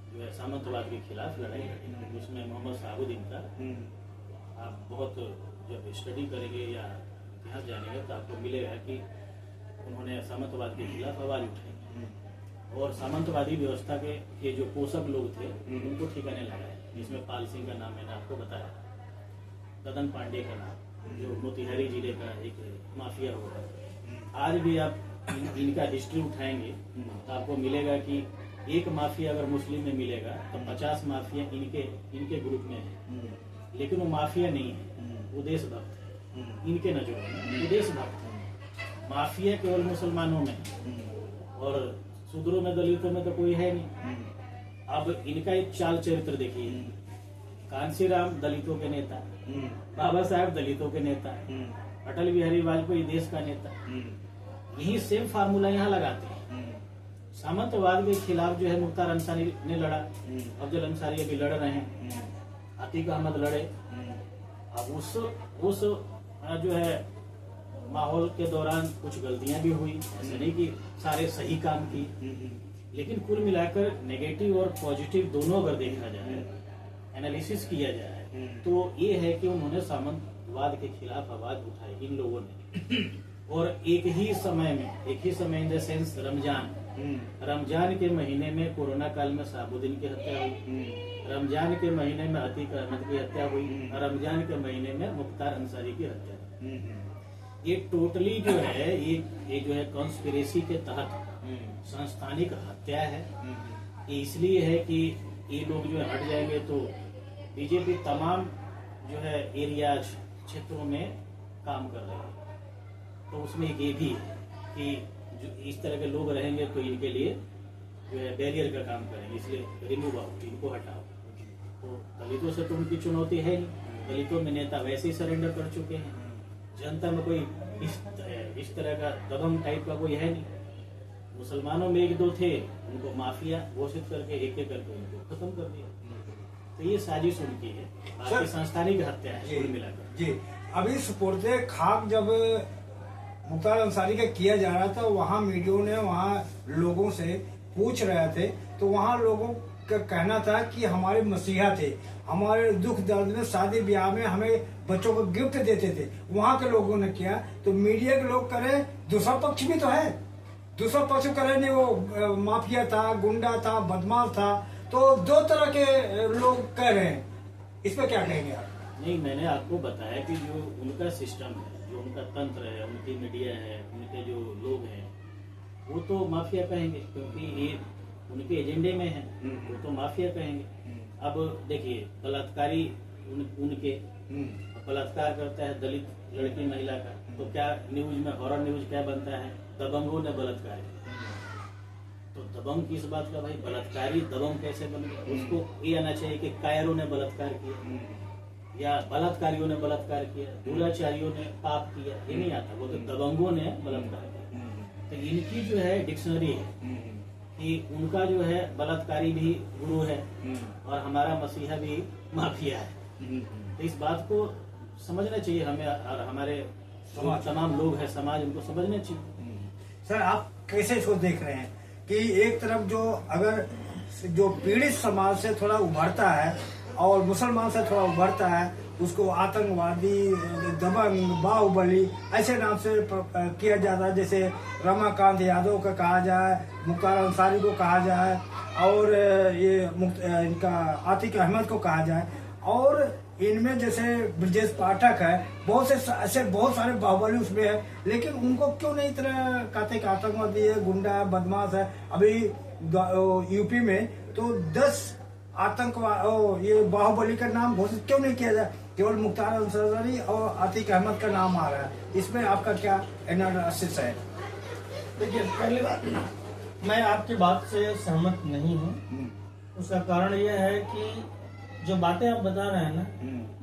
जो है सामंतवाद के खिलाफ लड़ाई लड़ी। उसमें मोहम्मद शहाबुद्दीन का आप बहुत जब स्टडी करेंगे या इतिहास जानेंगे तो आपको मिलेगा कि उन्होंने सामंतवाद के खिलाफ आवाज उठाई और सामंतवादी व्यवस्था के जो पोषक लोग थे उनको ठिकाने लगाए, जिसमें पाल सिंह का नाम मैंने आपको बताया, ददन पांडे का नाम जो मोतिहारी जिले का एक माफिया होगा। आज भी आप इनका हिस्ट्री उठाएंगे तो आपको मिलेगा कि एक माफिया अगर मुस्लिम में मिलेगा तो 50 माफिया इनके ग्रुप में है, लेकिन वो माफिया नहीं है, वो देशभक्त है। इनके नजरों में वो देशभक्त है। माफिया केवल मुसलमानों में और शूद्रों में, दलितों में तो कोई है नहीं। अब इनका एक चाल चरित्र देखिए, कांशीराम दलितों के नेता, बाबा साहब दलितों के नेता, अटल बिहारी वाजपेयी देश का नेता, यही सेम फार्मूला यहाँ लगाते हैं। सामंतवाद के खिलाफ जो है मुख्तार अंसारी ने लड़ा, अफजल अंसारी अभी लड़ रहे हैं, अतीक अहमद लड़े। अब उस जो है माहौल के दौरान कुछ गलतियां भी हुई, ऐसा नहीं कि सारे सही काम की, लेकिन कुल मिलाकर नेगेटिव और पॉजिटिव दोनों अगर देखा जाए, एनालिसिस किया जाए, तो ये है कि उन्होंने सामंतवाद के खिलाफ आवाज उठाई इन लोगों ने। और एक ही समय इन द सेंस रमजान के महीने में कोरोना काल में शहाबुद्दीन की हत्या हुई, रमजान के महीने में अतीक अहमद की हत्या हुई, रमजान के महीने में मुख्तार अंसारी की हत्या हुई। ये टोटली जो है ये जो है कॉन्स्पिरेसी के तहत संस्थानिक हत्या है। ये इसलिए है कि ये लोग जो हट जाएंगे तो बीजेपी तमाम जो है एरियाज क्षेत्रों में काम कर रहे हैं। तो उसमें एक ये भी है कि जो इस तरह के लोग रहेंगे तो इनके लिए जो है बैरियर का काम करेंगे, इसलिए रिमूव आउट, इनको हटाओ। तो दलितों से तो उनकी चुनौती है नहीं, दलितों में नेता वैसे ही सरेंडर कर चुके हैं, जनता में कोई इस तरह का दबंग टाइप का कोई है नहीं। मुसलमानों में एक दो थे, उनको माफिया घोषित करके एक एक करके उनको खत्म कर दिया। तो ये साजिश उनकी है, बाकी संस्थानिक हत्या है कुल मिलाकर। जी, अभी सुपुर्दे खाक जब मुख्तार अंसारी का किया जा रहा था, वहाँ मीडिया ने वहाँ लोगों से पूछ रहे थे, तो वहाँ लोगों का कहना था कि हमारे मसीहा थे, हमारे दुख दर्द में शादी ब्याह में हमें बच्चों को गिफ्ट देते थे। वहाँ के लोगों ने किया, तो मीडिया के लोग करे दूसरा पक्ष भी तो है, दूसरा पक्ष करे नहीं, वो माफिया था, गुंडा था, बदमाश था। तो दो तरह के लोग कह रहे हैं, इस पर क्या कहेंगे आप? नहीं, मैंने आपको बताया कि जो उनका सिस्टम है, जो उनका तंत्र है, उनकी मीडिया है, उनके जो लोग हैं, वो तो माफिया कहेंगे क्योंकि ये उनके एजेंडे में है, वो तो माफिया कहेंगे। अब देखिए, बलात्कारी उनके बलात्कार करता है दलित लड़की महिला का, तो क्या न्यूज में हॉरर न्यूज क्या बनता है, दबंगों ने बलात्कार किया। तो दबंग किस बात का भाई, बलात्कारी दबंग कैसे बन गया? उसको ये आना चाहिए कि कायरों ने बलात्कार किया या बलात्कारियों ने बलात्कार किया, दुराचारियों ने पाप किया, ये नहीं आता, वो तो दबंगों ने बलात्कार किया। तो इनकी जो है डिक्शनरी है कि उनका जो है बलात्कारी भी गुरु है और हमारा मसीहा भी माफिया है। तो इस बात को समझना चाहिए हमें, और हमारे तमाम लोग हैं समाज, उनको समझना चाहिए। सर, आप कैसे इसको देख रहे हैं कि एक तरफ जो अगर जो पीड़ित समाज से थोड़ा उभरता है और मुसलमान से थोड़ा उभरता है, उसको आतंकवादी, दबंग, बाहुबली ऐसे नाम से किया जाता है, जैसे रमाकांत यादव का कहा जाए, मुख्तार अंसारी को कहा जाए, और ये इनका आतिक अहमद को कहा जाए, और इनमें जैसे ब्रजेश पाठक है, बहुत से ऐसे बहुत सारे बाहुबली उसमें है, लेकिन उनको क्यों नहीं इतना कहते कि आतंकवादी है, गुंडा है, बदमाश है। अभी यूपी में तो 10 आतंकवाद ये बाहुबली का नाम घोषित क्यों नहीं किया जाए, केवल मुख्तार अंसारी और आतिक अहमद का नाम आ रहा है। इसमें आपका क्या एनालिसिस है? देखिए, पहली बात, मैं आपकी बात से सहमत नहीं हूँ। उसका कारण यह है कि जो बातें आप बता रहे हैं ना,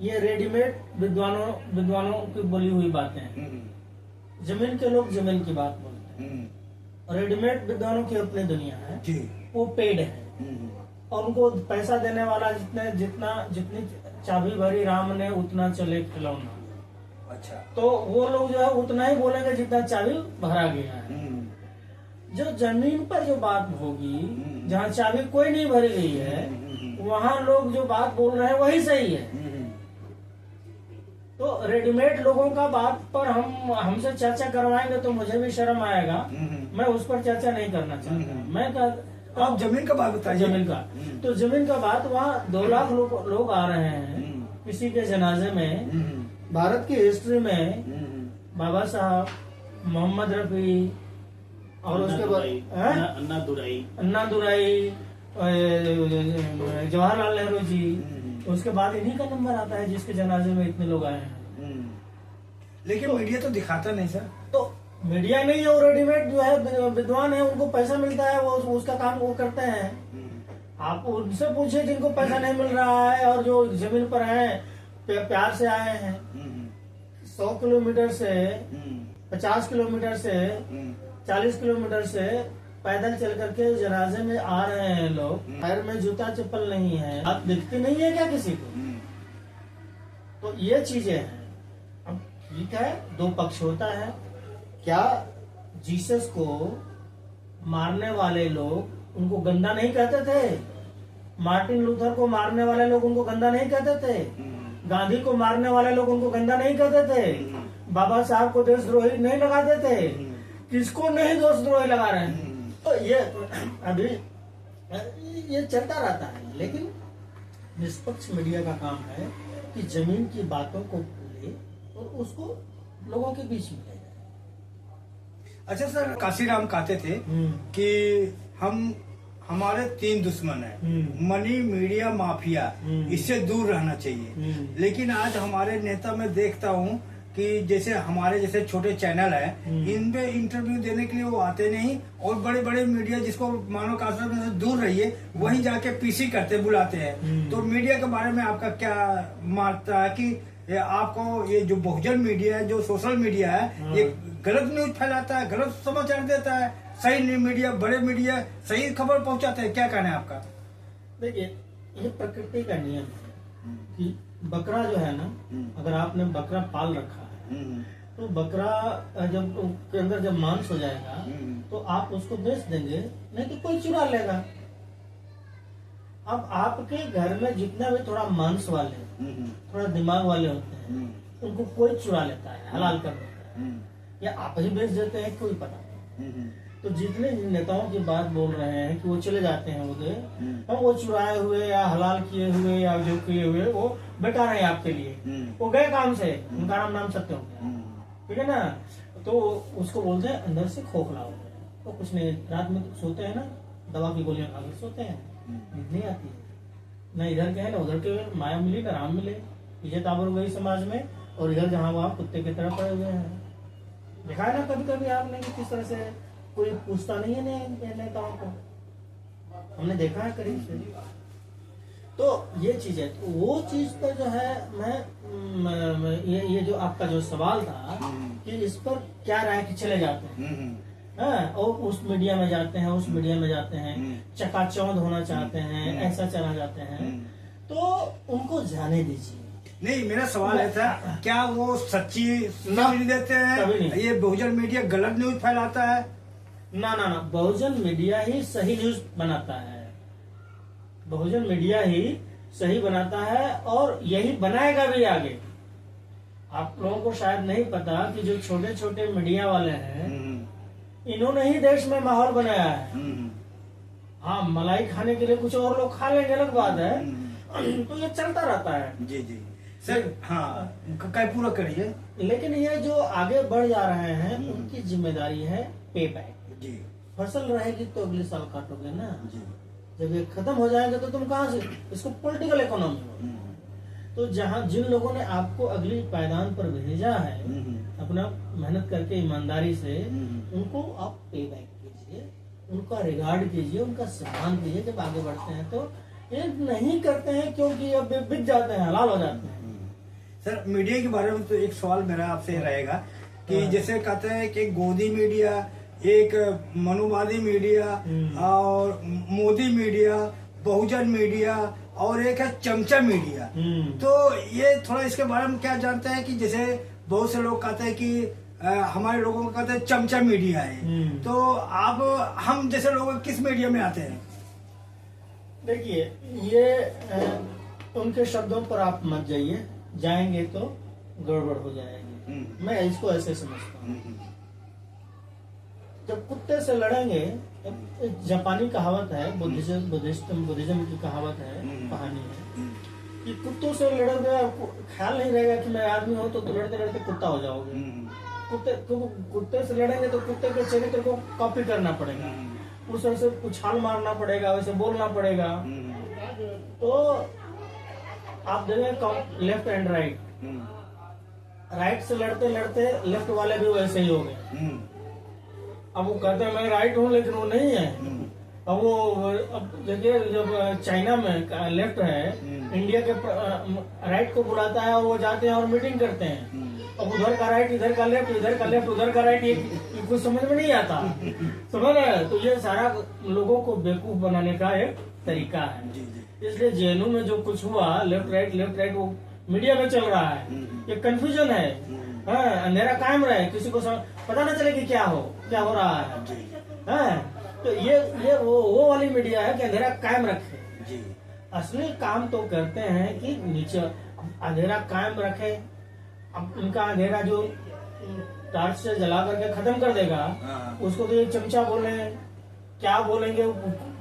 ये रेडीमेड विद्वानों की बोली हुई बातें हैं। जमीन के लोग जमीन की बात बोलते हैं, रेडीमेड विद्वानों की अपनी दुनिया है, वो पेड है, और उनको पैसा देने वाला जितनी चाबी भरी राम ने उतना चले खिलौना। अच्छा, तो वो लोग जो है उतना ही बोलेंगे जितना चाबी भरा गया है। जो जमीन पर जो बात होगी, जहाँ चाबी कोई नहीं भरी गई है, वहाँ लोग जो बात बोल रहे हैं वही सही है। तो रेडीमेड लोगों का बात पर हमसे चर्चा करवाएंगे तो मुझे भी शर्म आएगा, मैं उस पर चर्चा नहीं करना चाहता। मैं आप जमीन का बात बताइए। जमीन का, तो जमीन का बात, वहाँ 2 लाख लोग आ रहे हैं किसी के जनाजे में। भारत की हिस्ट्री में बाबा साहब, मोहम्मद रफी, और उसके बाद अन्ना दुराई, जवाहरलाल नेहरू जी, उसके बाद इन्हीं का नंबर आता है जिसके जनाजे में इतने लोग आए हैं। लेकिन मीडिया तो दिखाता नहीं सर। तो मीडिया नहीं है, वो रेडीमेड जो है विद्वान है, उनको पैसा मिलता है, वो उसका काम वो करते हैं। आप उनसे पूछिए जिनको पैसा नहीं मिल रहा है और जो जमीन पर है, प्यार से आए हैं, 100 किलोमीटर से, 50 किलोमीटर से, 40 किलोमीटर से पैदल चल करके जनाजे में आ रहे हैं लोग, पैर में जूता चप्पल नहीं है, आप दिखती नहीं है क्या किसी को? तो ये चीजें हैं। अब ठीक है, 2 पक्ष होता है। क्या जीसस को मारने वाले लोग उनको गंदा नहीं कहते थे? मार्टिन लूथर को मारने वाले लोग उनको गंदा नहीं कहते थे? गांधी को मारने वाले लोग उनको गंदा नहीं कहते थे? बाबा साहब को देशद्रोही नहीं लगाते थे, किसको नहीं देशद्रोही लगा रहे हैं। तो ये अभी ये चलता रहता है, लेकिन निष्पक्ष मीडिया का काम है कि जमीन की बातों को ले और उसको लोगों के बीच में ले जाए। अच्छा सर, काशीराम कहते थे कि हमारे 3 दुश्मन है, मनी, मीडिया, माफिया, इससे दूर रहना चाहिए। लेकिन आज हमारे नेता में देखता हूँ कि जैसे हमारे जैसे छोटे चैनल है, इनमें इंटरव्यू देने के लिए वो आते नहीं, और बड़े बड़े मीडिया जिसको मानो काशीराम से दूर रहिए वहीं जाके पीसी करते बुलाते हैं। तो मीडिया के बारे में आपका क्या मानता है कि आपको ये जो बहुजन मीडिया है, जो सोशल मीडिया है, ये गलत न्यूज फैलाता है, गलत समाचार देता है, सही मीडिया, बड़े मीडिया सही खबर पहुंचाते हैं, क्या कहना है आपका? देखिए, ये प्रकृति का नियम है कि बकरा जो है ना, अगर आपने बकरा पाल रखा है तो बकरा जब के अंदर जब मांस हो जाएगा तो आप उसको बेच देंगे, नहीं तो कोई चुरा लेगा। अब आपके घर में जितना भी थोड़ा मांस वाले, थोड़ा दिमाग वाले होते हैं, उनको कोई चुरा लेता है, हलाल कर देता है, या आप ही बेच देते हैं, कोई पता नहीं। तो जितने नेताओं की बात बोल रहे हैं कि वो चले जाते हैं उधर, हम वो चुराए हुए या हलाल किए हुए या जो किए हुए वो बेकार है आपके लिए, वो गए काम से, उनका नाम सत्य हो गया, ठीक है ना। तो उसको बोलते हैं अंदर से खोखला हो गया, तो कुछ नहीं, रात में सोते हैं ना, दवा की गोलियां खा के सोते हैं, नींद नहीं आती है, न इधर के है ना उधर के, माया मिली न राम मिले, इज्जत आबर हो गई समाज में, और इधर जहाँ वहाँ कुत्ते की तरह पड़े हुए हैं। देखा है ना कभी कभी आपने कि किस तरह से कोई पूछता नहीं है नेताओं को, हमने देखा है करीब से। तो ये चीज है, तो वो चीज पर जो है मैं ये जो आपका जो सवाल था कि इस पर क्या राय कि चले जाते हैं, और उस मीडिया में जाते हैं, उस मीडिया में जाते हैं, चकाचौंध होना चाहते हैं, ऐसा चला जाते हैं, तो उनको जाने दीजिए। नहीं, मेरा सवाल है था, क्या वो सच्ची न्यूज देते हैं, ये बहुजन मीडिया गलत न्यूज फैलाता है? ना, बहुजन मीडिया ही सही न्यूज बनाता है, बहुजन मीडिया ही सही बनाता है, और यही बनाएगा भी आगे। आप लोगों को शायद नहीं पता कि जो छोटे छोटे मीडिया वाले हैं, इन्होंने ही देश में माहौल बनाया है। हाँ, मलाई खाने के लिए कुछ और लोग खा लेंगे, अलग बात है, तो ये चलता रहता है। जी जी सर, हाँ क्या पूरा करिए। लेकिन ये जो आगे बढ़ जा रहे हैं, उनकी जिम्मेदारी है पे बैक जी। फसल रहेगी तो अगले साल काटोगे ना जी। जब ये खत्म हो जाएगा तो तुम कहाँ से, इसको पॉलिटिकल इकोनॉमी हो। तो जहाँ जिन लोगों ने आपको अगली पायदान पर भेजा है, अपना मेहनत करके ईमानदारी से, उनको आप पे बैक कीजिए, उनका रिगार्ड कीजिए, उनका सम्मान कीजिए जब आगे बढ़ते हैं। तो ये नहीं करते हैं क्योंकि अब बिक जाते हैं, हलाल हो जाते हैं। सर, मीडिया के बारे में तो एक सवाल मेरा आपसे रहेगा कि जैसे कहते हैं कि गोदी मीडिया, एक मनुवादी मीडिया, और मोदी मीडिया, बहुजन मीडिया, और एक है चमचा मीडिया। तो ये थोड़ा इसके बारे में क्या जानते हैं कि जैसे बहुत से लोग कहते हैं कि हमारे लोगों को कहते हैं चमचा मीडिया है, तो आप हम जैसे लोग किस मीडिया में आते हैं? देखिए, ये उनके शब्दों पर आप मत जाइए, जाएंगे तो गड़बड़ हो जाएगी। मैं इसको ऐसे समझता हूँ, जब कुत्ते से लड़ेंगे, जापानी कहावत है, बुद्धिज्म की कहावत है, कहानी है कि कुत्तों से लड़ोगे, ख्याल नहीं रहेगा कि मैं आदमी हूँ, तो लड़ते लड़ते कुत्ता हो जाओगे। कुत्ते से लड़ेंगे तो कुत्ते के चरित्र को कॉपी करना पड़ेगा, उस तरह से उछाल मारना पड़ेगा, वैसे बोलना पड़ेगा। तो आप देखें लेफ्ट एंड राइट, राइट से लड़ते लड़ते लेफ्ट वाले भी वैसे ही हो गए। अब वो कहते हैं मैं राइट हूँ, लेकिन वो नहीं है। अब वो, अब देखिए, जब चाइना में लेफ्ट है, इंडिया के राइट को बुलाता है और वो जाते हैं और मीटिंग करते हैं। अब उधर का राइट, इधर का लेफ्ट, इधर का लेफ्ट, उधर का राइट, ये कुछ समझ में नहीं आता, समझ रहे? तो ये सारा लोगों को बेवकूफ बनाने का एक तरीका है। इसलिए जेएनयू में जो कुछ हुआ, लेफ्ट राइट वो मीडिया में चल रहा है, ये कंफ्यूजन है। अंधेरा कायम रहे, किसी को पता न चले कि क्या हो रहा है। तो ये वो वाली मीडिया है कि अंधेरा कायम रखे। असली काम तो करते हैं कि नीचे अंधेरा कायम रखे। अब उनका अंधेरा जो टार्च से जला करके खत्म कर देगा, हाँ। उसको तो ये चमचा बोले, क्या बोलेंगे,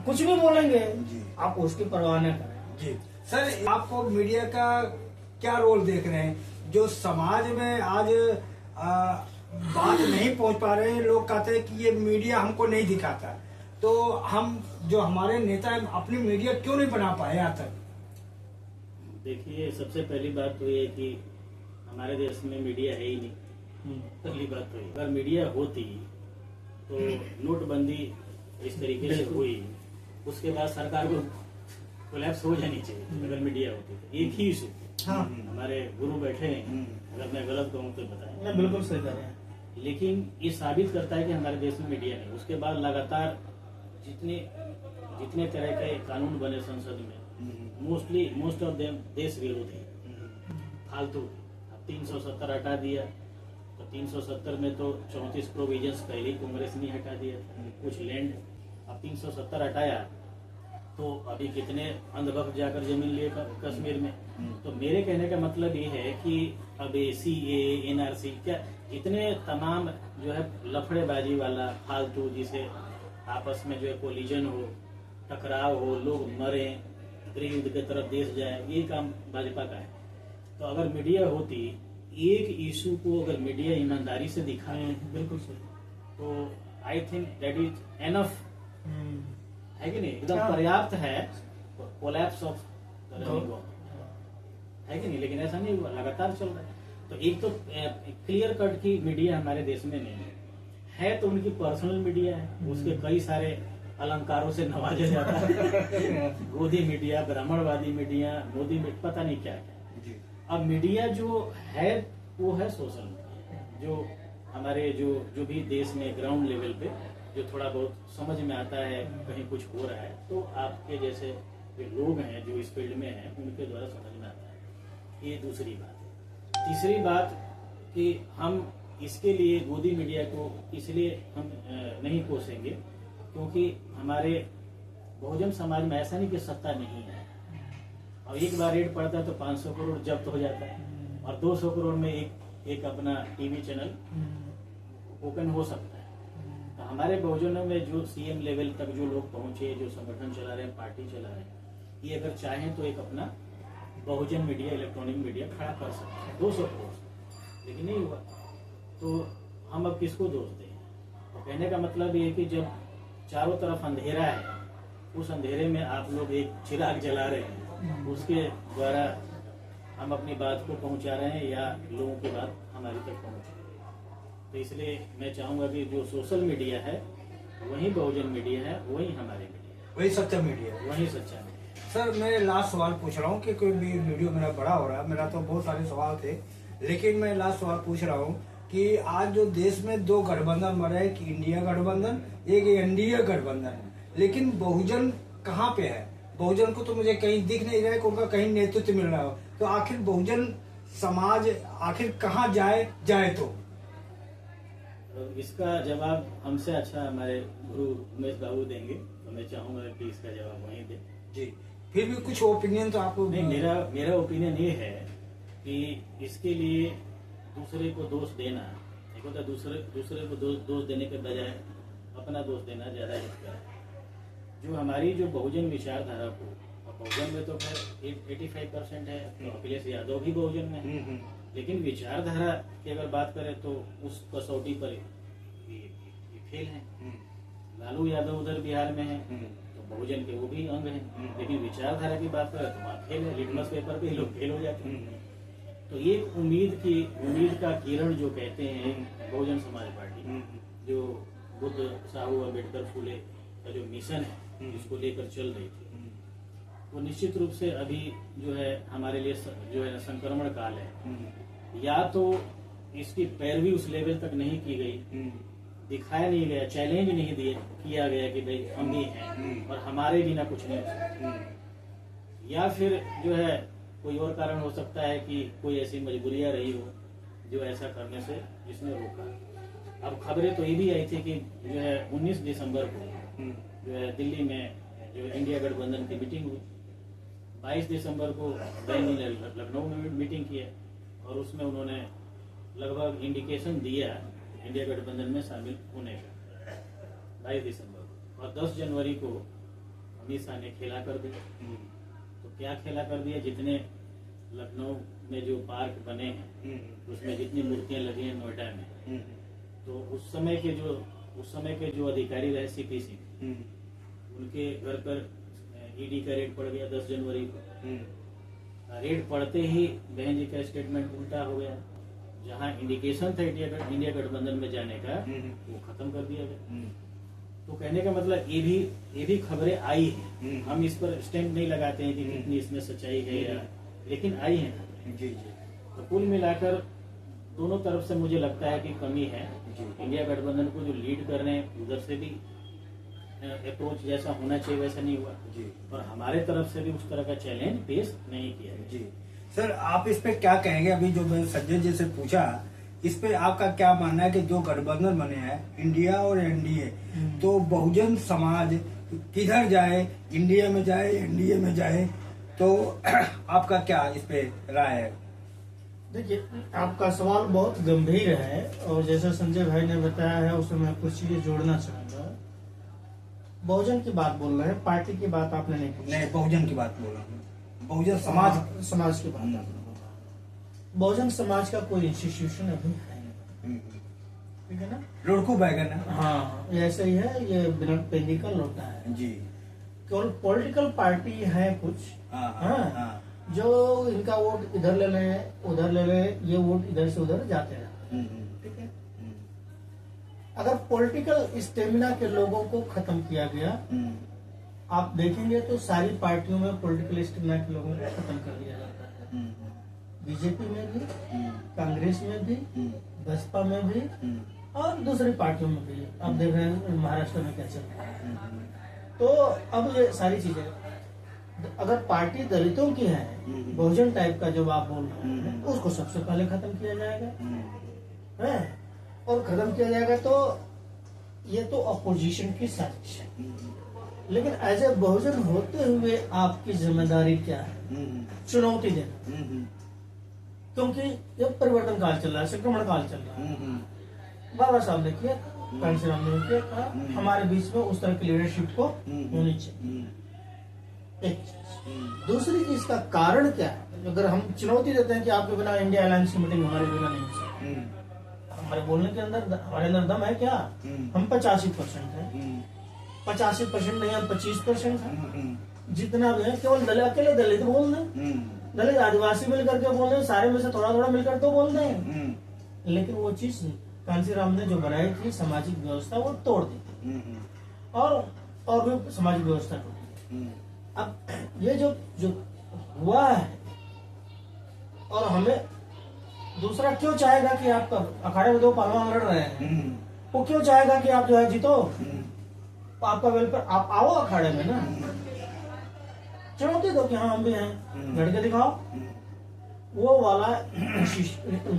कुछ भी बोलेंगे, जी। आप उसकी परवाह न करें। जी सर, आपको मीडिया का क्या रोल देख रहे हैं? जो समाज में आज बात नहीं पहुंच पा रहे हैं, लोग कहते हैं कि ये मीडिया हमको नहीं दिखाता, तो हम जो हमारे नेता हैं अपनी मीडिया क्यों नहीं बना पाए यहाँ तक? देखिए, सबसे पहली बात तो ये है कि हमारे देश में मीडिया है ही नहीं। पहली बात तो ये, अगर मीडिया होती तो नोटबंदी इस तरीके से हुई, उसके बाद सरकार को कोलैप्स हो जानी चाहिए अगर मीडिया होती तो। एक ही इशू, हाँ, हमारे गुरु बैठे हैं, अगर मैं गलत कहूँ तो बताएं। नहीं, बिल्कुल सही कह रहे हैं। लेकिन ये साबित करता है कि हमारे देश में मीडिया नहीं। उसके बाद लगातार जितने तरह के कानून बने संसद में, मोस्ट ऑफ देम देश विरोधी, फालतू। अब 370 हटा दिया, तो 370 में तो 34 प्रोविजंस पहले ही कांग्रेस ने हटा दिया था, कुछ लैंड। अब 370 हटाया तो अभी कितने अंधभक्त जाकर जमीन लिए कश्मीर में। तो मेरे कहने का मतलब ये है कि अब CA, NRC, क्या जितने तमाम जो है लफड़ेबाजी वाला फालतू, जिसे आपस में जो है कोलिजन हो, टकराव हो, लोग मरे, गृह युद्ध की तरफ देश जाए, ये काम भाजपा का है। तो अगर मीडिया होती, एक इशू को अगर मीडिया ईमानदारी से दिखाए, बिल्कुल सही। तो I think that is enough, है कि नहीं? एकदम हाँ। पर्याप्त है कोलैप्स ऑफ है कि नहीं? लेकिन ऐसा नहीं हुआ, लगातार चल रहा है। तो एक तो क्लियर कट की मीडिया हमारे देश में नहीं है तो उनकी पर्सनल मीडिया है, उसके कई सारे अलंकारों से नवाजा जाता है। गोदी मीडिया, ब्राह्मणवादी मीडिया, मोदी मीडिया, पता नहीं क्या क्या। अब मीडिया जो है वो है सोशल मीडिया, जो हमारे जो भी देश में ग्राउंड लेवल पे जो थोड़ा बहुत समझ में आता है, कहीं कुछ हो रहा है तो आपके जैसे जो लोग हैं जो इस फील्ड में हैं उनके द्वारा समझ में आता है। ये दूसरी बात है। तीसरी बात कि हम इसके लिए गोदी मीडिया को इसलिए हम नहीं कोसेंगे क्योंकि हमारे बहुजन समाज में ऐसा नहीं कि सत्ता नहीं है, और एक बार रेड पड़ता है तो 500 करोड़ जब्त हो जाता है, और 200 करोड़ में एक अपना टीवी चैनल ओपन हो सकता है। तो हमारे बहुजनों में जो CM लेवल तक जो लोग पहुंचे, जो संगठन चला रहे हैं, पार्टी चला रहे हैं, ये अगर चाहें तो एक अपना बहुजन मीडिया, इलेक्ट्रॉनिक मीडिया खड़ा कर सकते हैं 200 करोड़, लेकिन नहीं हुआ। तो हम अब किसको दोष दें? तो कहने का मतलब ये है कि जब चारों तरफ अंधेरा है, उस अंधेरे में आप लोग एक चिराग जला रहे हैं, उसके द्वारा हम अपनी बात को पहुंचा रहे हैं या लोगों की बात हमारी तक पहुंच रही है। तो इसलिए मैं चाहूंगा कि जो सोशल मीडिया है वही बहुजन मीडिया है, वही हमारी मीडिया है, वही सच्चा मीडिया है, वही सच्चा मीडिया है। सर मैं लास्ट सवाल पूछ रहा हूँ कि कोई भी वीडियो मेरा बड़ा हो रहा है, मेरा तो बहुत सारे सवाल थे, लेकिन मैं लास्ट सवाल पूछ रहा हूँ कि आज जो देश में 2 गठबंधन बन रहे हैं, एक इंडिया गठबंधन, एक NDA गठबंधन, लेकिन बहुजन कहाँ पे है? बहुजन को तो मुझे कहीं दिख नहीं रहा है कि उनका कहीं नेतृत्व मिल रहा हो, तो आखिर बहुजन समाज आखिर कहाँ जाए तो? इसका जवाब हमसे अच्छा हमारे गुरु उमेश बाबू देंगे, तो मैं चाहूंगा कि इसका जवाब वहीं दे। जी, फिर भी कुछ ओपिनियन तो आपको? नहीं, मेरा ओपिनियन ये है कि इसके लिए दूसरे को दोष देना, एक होता है दूसरे को दोष देने के बजाय अपना दोष देना ज्यादा हित है। जो हमारी जो बहुजन विचारधारा को, और बहुजन में तो खैर 85% है, तो अखिलेश यादव भी बहुजन में है, लेकिन विचारधारा की अगर बात करें तो उस कसौटी पर ये फेल है। लालू यादव उधर बिहार में है तो बहुजन के वो भी अंग हैं, लेकिन विचारधारा की बात करें तो वहाँ फेल है, लिटमस पेपर पे लोग फेल हो जाते हैं। तो ये उम्मीद का किरण जो कहते हैं बहुजन समाज पार्टी, जो बुद्ध, साहू, अम्बेडकर, फूले का जो मिशन है जिसको लेकर चल रही थी, वो निश्चित रूप से अभी जो है हमारे लिए जो है संक्रमण काल है। या तो इसकी पैरवी उस लेवल तक नहीं की गई, दिखाया नहीं गया, चैलेंज नहीं किया गया कि भाई हम भी हैं और हमारे बिना कुछ नहीं हो सकता, या फिर जो है कोई और कारण हो सकता है कि कोई ऐसी मजबूरियां रही हो जो ऐसा करने से जिसने रोका। अब खबरें तो ये भी आई थी कि जो है 19 दिसंबर को जो है दिल्ली में जो इंडिया गठबंधन की मीटिंग हुई, 22 दिसंबर को बैनी ने लखनऊ में मीटिंग की है और उसमें उन्होंने लगभग इंडिकेशन दिया इंडिया गठबंधन में शामिल होने का 22 दिसंबर को, और 10 जनवरी को अमित शाह ने खेला कर दिया। तो क्या खेला कर दिया, जितने लखनऊ में जो पार्क बने हैं उसमें जितनी मूर्तियां लगी हैं नोएडा में, तो उस समय के जो अधिकारी रहे सीपीसी, उनके घर पर ईडी का रेड पड़ गया 10 जनवरी को। रेड पड़ते ही बहन जी का स्टेटमेंट उल्टा हो गया, जहां इंडिकेशन था इंडिया गठबंधन में जाने का वो खत्म कर दिया गया। तो कहने का मतलब ये भी खबरें आई हैं, हम इस पर स्टैंप नहीं लगाते हैं कि कितनी इसमें सच्चाई है या, लेकिन आई हैं खबरें। जी। तो कुल मिलाकर दोनों तरफ से मुझे लगता है कि कमी है। इंडिया गठबंधन को जो लीड कर रहे हैं उधर से भी अप्रोच जैसा होना चाहिए वैसा नहीं हुआ जी, और हमारे तरफ से भी उस तरह का चैलेंज पेश नहीं किया गया। जी सर, आप इस पे क्या कहेंगे? अभी जो मैंने संजय जी से पूछा, इस पे आपका क्या मानना है कि जो गठबंधन बने हैं इंडिया और एनडीए, तो बहुजन समाज किधर जाए, इंडिया में जाए एनडीए में जाए, तो आपका क्या इस पे राय है? देखिए, आपका सवाल बहुत गंभीर है और जैसे संजय भाई ने बताया है उसमें मैं कुछ चीजें जोड़ना चाहूंगा। बहुजन की बात बोल रहे हैं, पार्टी की बात आपने नहीं पूछी। नहीं, बहुजन की बात बोल रहा हूँ, बहुजन समाज की बात आपने बोला। बहुजन समाज का कोई इंस्टीट्यूशन अभी है नहीं, ठीक है ना? लुड़कू बैगन है। हाँ, ये ऐसे ही है, ये बिना पेंदी का लौटा है जी। केवल पॉलिटिकल पार्टी है कुछ, हाँ। जो इनका वोट इधर ले लें उधर ले लें, ये वोट इधर से उधर जाते रहते हैं, ठीक है? अगर पॉलिटिकल स्टेमिना के लोगों को खत्म किया गया, आप देखेंगे तो सारी पार्टियों में पॉलिटिकल स्टेमिना के लोगों को खत्म कर दिया जाता है। बीजेपी में भी, कांग्रेस में भी, बसपा में भी और दूसरी पार्टियों में भी। आप देख रहे हैं महाराष्ट्र में क्या चल रहा है। तो अब ये सारी चीजें, अगर पार्टी दलितों की है, बहुजन टाइप का जो आप बोल रहे हैं, उसको सबसे पहले खत्म किया जाएगा है, और खत्म किया जाएगा तो ये तो अपोजिशन की साजिश है। लेकिन एज ए बहुजन होते हुए आपकी जिम्मेदारी क्या है? चुनौती देना, क्योंकि ये परिवर्तन काल चल रहा है, संक्रमण काल चल रहा है। बाबा साहब ने किया, कांशीराम ने किया, हमारे बीच में उस तरह की लीडरशिप को होनी चाहिए। एक चीज। दूसरी चीज का कारण क्या है? अगर हम चुनौती देते हैं कि आपके बिना इंडिया अलायंस की मीटिंग हमारे बिना नहीं हो सकती, हमारे बोलने के अंदर हमारे अंदर दम है क्या? हम 85% है, 85% नहीं, हम 25% है। जितना भी है केवल दलित, अकेले दलित बोल दें, दलित आदिवासी मिल करके बोल दें, सारे में से थोड़ा थोड़ा मिलकर तो बोल दें, लेकिन वो चीज कांशीराम ने जो बनाई थी सामाजिक व्यवस्था, वो तोड़ दी और भी सामाजिक व्यवस्था टूटी। अब ये जो हुआ है, और हमें दूसरा क्यों चाहेगा कि आप अखाड़े में 2 पहलवान लड़ रहे हैं, वो क्यों चाहेगा कि आप जो है जीतो? आपका वेलफेयर, आप आओ अखाड़े में ना, चुनौती दो कि हाँ हम भी हैं, लड़के दिखाओ। वो वाला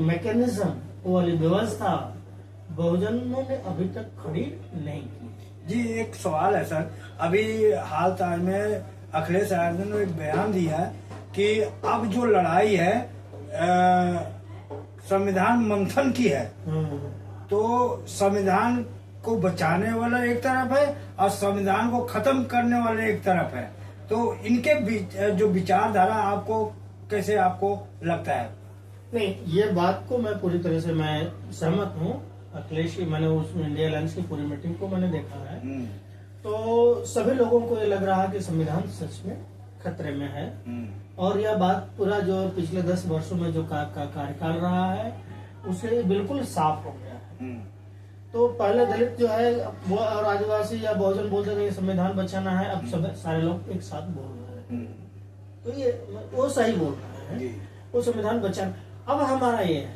मैकेनिज्म, वो वाली व्यवस्था बहुजनों ने अभी तक खड़ी नहीं की। जी, एक सवाल है सर, अभी हाल ताल में अखिलेश यादव ने एक बयान दिया कि अब जो लड़ाई है संविधान मंथन की है, तो संविधान को बचाने वाला एक तरफ है और संविधान को खत्म करने वाला एक तरफ है, तो इनके बीच जो विचारधारा आपको कैसे आपको लगता है? नहीं, ये बात को मैं पूरी तरह से मैं सहमत हूँ। अखिलेश की, मैंने उस इंडिया अलायंस की पूरी मीटिंग को मैंने देखा है, तो सभी लोगों को ये लग रहा है कि संविधान सच में खतरे में है, और यह बात पूरा जो पिछले 10 वर्षों में जो कार्यकाल रहा है उसे बिल्कुल साफ हो गया है। तो पहले दलित जो है वो और आदिवासी या बहुजन बोलते थे संविधान बचाना है, अब सब सारे लोग एक साथ बोल रहे हैं, तो ये वो सही बोल रहे हैं, वो संविधान बचाना। अब हमारा ये है,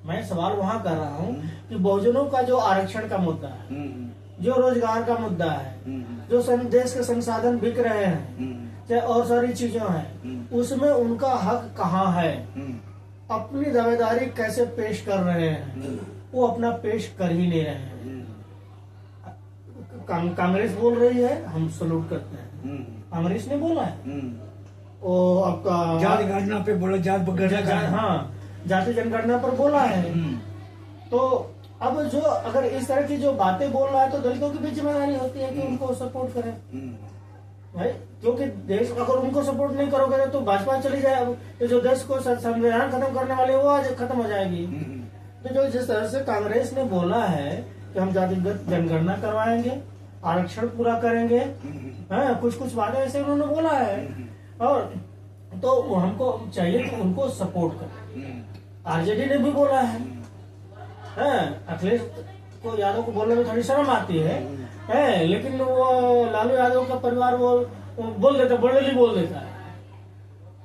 मैं सवाल वहां कर रहा हूँ कि बहुजनों का जो आरक्षण का मुद्दा है, जो रोजगार का मुद्दा है, जो देश के संसाधन बिक रहे हैं, चाहे और सारी चीजों हैं, उसमें उनका हक कहाँ है? अपनी दावेदारी कैसे पेश कर रहे हैं? वो अपना पेश कर ही नहीं रहे हैं। कांग्रेस बोल रही है, हम सलूट करते हैं, कांग्रेस ने बोला है, वो आपका जात गणना पे बोलो, जात गणना, हाँ, जाति जनगणना पर बोला है। तो अब जो अगर इस तरह की जो बातें बोल रहा है तो दलितों की भी जिम्मेदारी होती है कि उनको सपोर्ट करें भाई, क्योंकि देश अगर उनको सपोर्ट नहीं करोगे तो भाजपा चली जाए, तो जो देश को संविधान खत्म करने वाले वो आज खत्म हो जाएगी। तो जो जिस तरह से कांग्रेस ने बोला है कि हम जातिगत जनगणना करवाएंगे, आरक्षण पूरा करेंगे, कुछ कुछ बातें ऐसे उन्होंने बोला है, और तो हमको चाहिए कि उनको सपोर्ट करें। आरजेडी ने भी बोला है, अखिलेश को यादव को बोलने में थोड़ी शर्म आती है, लेकिन वो लालू यादव का परिवार वो बोल देता, बड़े बोल देता है,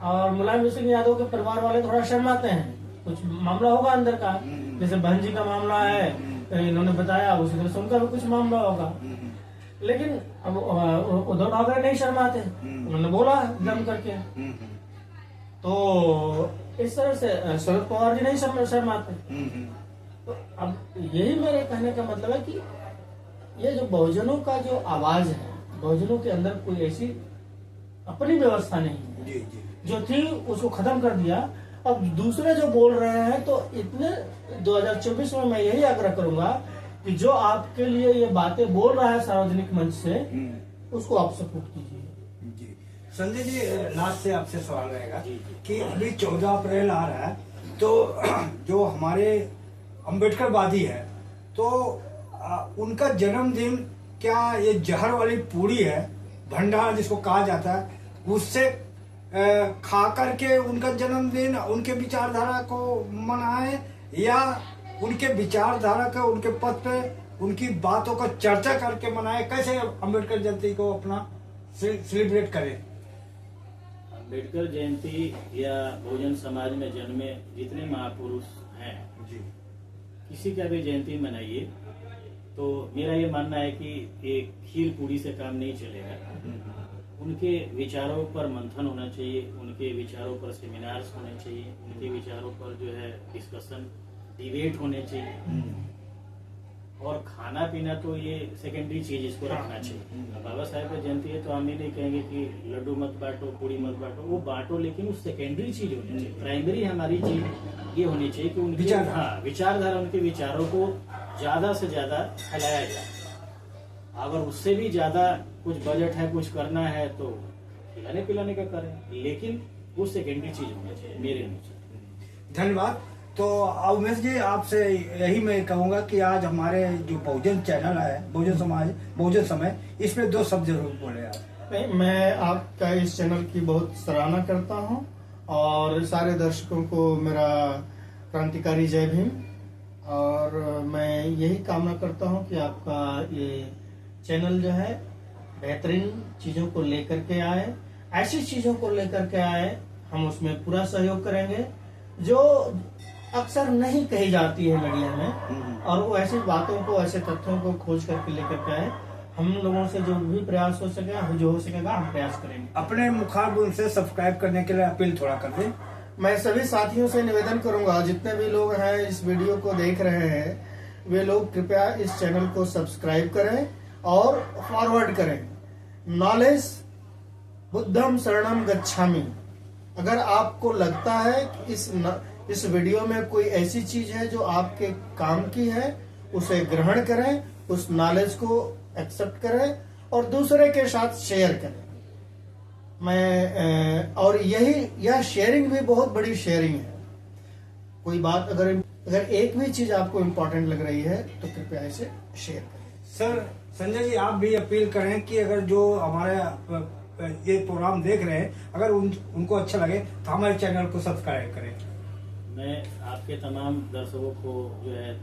और मुलायम सिंह यादव के परिवार वाले थोड़ा शर्माते हैं। कुछ मामला होगा अंदर का, जैसे बहन जी का मामला है, इन्होंने बताया, उसी तरह से उनका भी कुछ मामला होगा। लेकिन अब उद्धव ठाकरे नहीं शर्माते, उन्होंने बोला जम करके। तो इस तरह से शरद पवार जी नहीं शर्माते। तो अब यही मेरे कहने का मतलब है कि ये जो बहुजनों का जो आवाज है, बहुजनों के अंदर कोई ऐसी अपनी व्यवस्था नहीं है, जो थी उसको खत्म कर दिया। अब दूसरे जो बोल रहे हैं, तो इतने 2024 में मैं यही आग्रह करूंगा कि जो आपके लिए ये बातें बोल रहा है सार्वजनिक मंच से, उसको आप सपोर्ट कीजिए। जी संजय जी, लास्ट से आपसे सवाल रहेगा कि अभी 14 अप्रैल आ रहा है, तो जो हमारे अम्बेडकरवादी है, तो उनका जन्मदिन क्या ये जहर वाली पूरी है, भंडारा जिसको कहा जाता है, उससे खा करके उनका जन्मदिन उनके विचारधारा को मनाए, या उनके विचारधारा का उनके पद पे उनकी बातों का चर्चा करके मनाए? कैसे अम्बेडकर जयंती को अपना सेलिब्रेट करें? अम्बेडकर जयंती या बहुजन समाज में जन्मे जितने महापुरुष हैं जी, किसी का भी जयंती मनाइए, तो मेरा ये मानना है कि एक खीर पूरी से काम नहीं चलेगा। उनके विचारों पर मंथन होना चाहिए, उनके विचारों पर सेमिनार्स होने चाहिए, उनके विचारों पर जो है डिस्कशन, डिबेट होने चाहिए। और खाना पीना तो ये सेकेंडरी चीज, इसको रखना चाहिए। बाबा साहेब का जयंती है तो हम ये नहीं कहेंगे कि लड्डू मत बांटो, पूरी मत बांटो, वो बांटो, लेकिन वो सेकेंडरी चीज होनी चाहिए। प्राइमरी हमारी चीज ये होनी चाहिए कि उनकी विचारधारा, उनके विचारों को ज्यादा से ज्यादा फैलाया जाए। अगर उससे भी ज्यादा कुछ बजट है, कुछ करना है, तो खिलाने पिलाने का करें, लेकिन वो सेकेंडरी चीज होनी चाहिए मेरे अनुसार। धन्यवाद। तो उमेश जी, आपसे यही मैं कहूंगा कि आज हमारे जो बहुजन चैनल है, बहुजन समाज, बहुजन समय, इसमें 2 शब्द जरूर बोले आप। नहीं, मैं आपका इस चैनल की बहुत सराहना करता हूं, और सारे दर्शकों को मेरा क्रांतिकारी जय भीम। और मैं यही कामना करता हूं कि आपका ये चैनल जो है बेहतरीन चीजों को लेकर के आए, ऐसी चीजों को लेकर के आए, हम उसमें पूरा सहयोग करेंगे जो अक्सर नहीं कही जाती है मीडिया में, और वो ऐसी बातों को, ऐसे तथ्यों को खोज करके लेकर के आए। हम लोगों से जो भी प्रयास हो सकेगा, जो हो सकेगा, हम प्रयास करेंगे। अपने मुखारबिन से सब्सक्राइब करने के लिए अपील थोड़ा कर दें। मैं सभी साथियों से निवेदन करूंगा, जितने भी लोग हैं इस वीडियो को देख रहे हैं, वे लोग कृपया इस चैनल को सब्सक्राइब करें और फॉरवर्ड करें। नॉलेज बुद्धम शरणम गच्छामि। अगर आपको लगता है कि इस वीडियो में कोई ऐसी चीज है जो आपके काम की है, उसे ग्रहण करें, उस नॉलेज को एक्सेप्ट करें और दूसरे के साथ शेयर करें। और यह शेयरिंग भी बहुत बड़ी शेयरिंग है। कोई बात अगर एक भी चीज आपको इम्पोर्टेंट लग रही है तो कृपया इसे शेयर करें। सर संजय जी, आप भी अपील करें कि अगर जो हमारे ये प्रोग्राम देख रहे हैं, अगर उनको अच्छा लगे तो हमारे चैनल को सब्सक्राइब करें। मैं आपके तमाम दर्शकों को जो है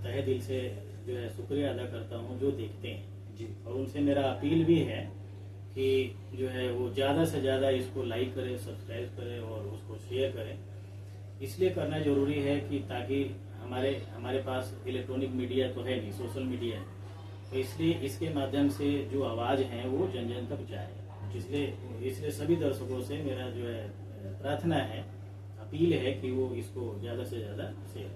तहे दिल से जो है शुक्रिया अदा करता हूं जो देखते हैं जी, और उनसे मेरा अपील भी है कि जो है वो ज्यादा से ज्यादा इसको लाइक करें, सब्सक्राइब करें और उसको शेयर करें। इसलिए करना जरूरी है कि ताकि हमारे पास इलेक्ट्रॉनिक मीडिया तो है नहीं, सोशल मीडिया है, तो इसलिए इसके माध्यम से जो आवाज है वो जन जन तक जाए। इसलिए सभी दर्शकों से मेरा जो है प्रार्थना है, अपील है कि वो इसको ज्यादा से ज्यादा शेयर।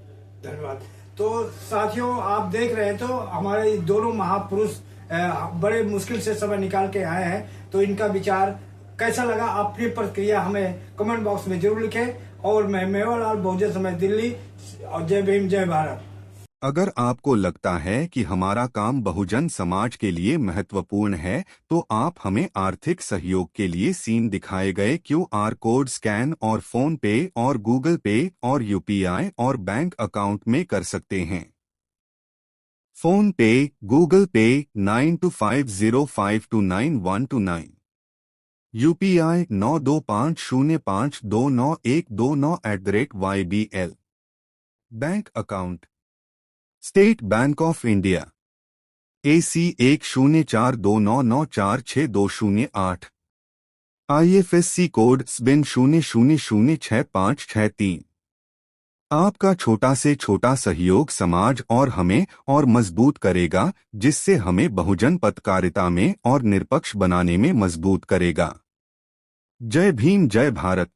धन्यवाद। तो साथियों, आप देख रहे हैं तो हमारे दोनों महापुरुष बड़े मुश्किल से समय निकाल के आए हैं, तो इनका विचार कैसा लगा, अपनी प्रतिक्रिया हमें कमेंट बॉक्स में जरूर लिखें। और मैं मेवालाल बहुजन समाज दिल्ली। और जय भीम जय भारत। अगर आपको लगता है कि हमारा काम बहुजन समाज के लिए महत्वपूर्ण है तो आप हमें आर्थिक सहयोग के लिए सीन दिखाए गए QR कोड स्कैन और फोन पे और गूगल पे और UPI और बैंक अकाउंट में कर सकते हैं। फोन पे, गूगल पे 9250529129, UPI 9250529129@YBL। Bank account state bank of India AC 104299462008, IFSC code SBIN 00066563। आपका छोटा से छोटा सहयोग समाज और हमें और मजबूत करेगा, जिससे हमें बहुजन पत्रकारिता में और निष्पक्ष बनाने में मजबूत करेगा। जय भीम जय भारत।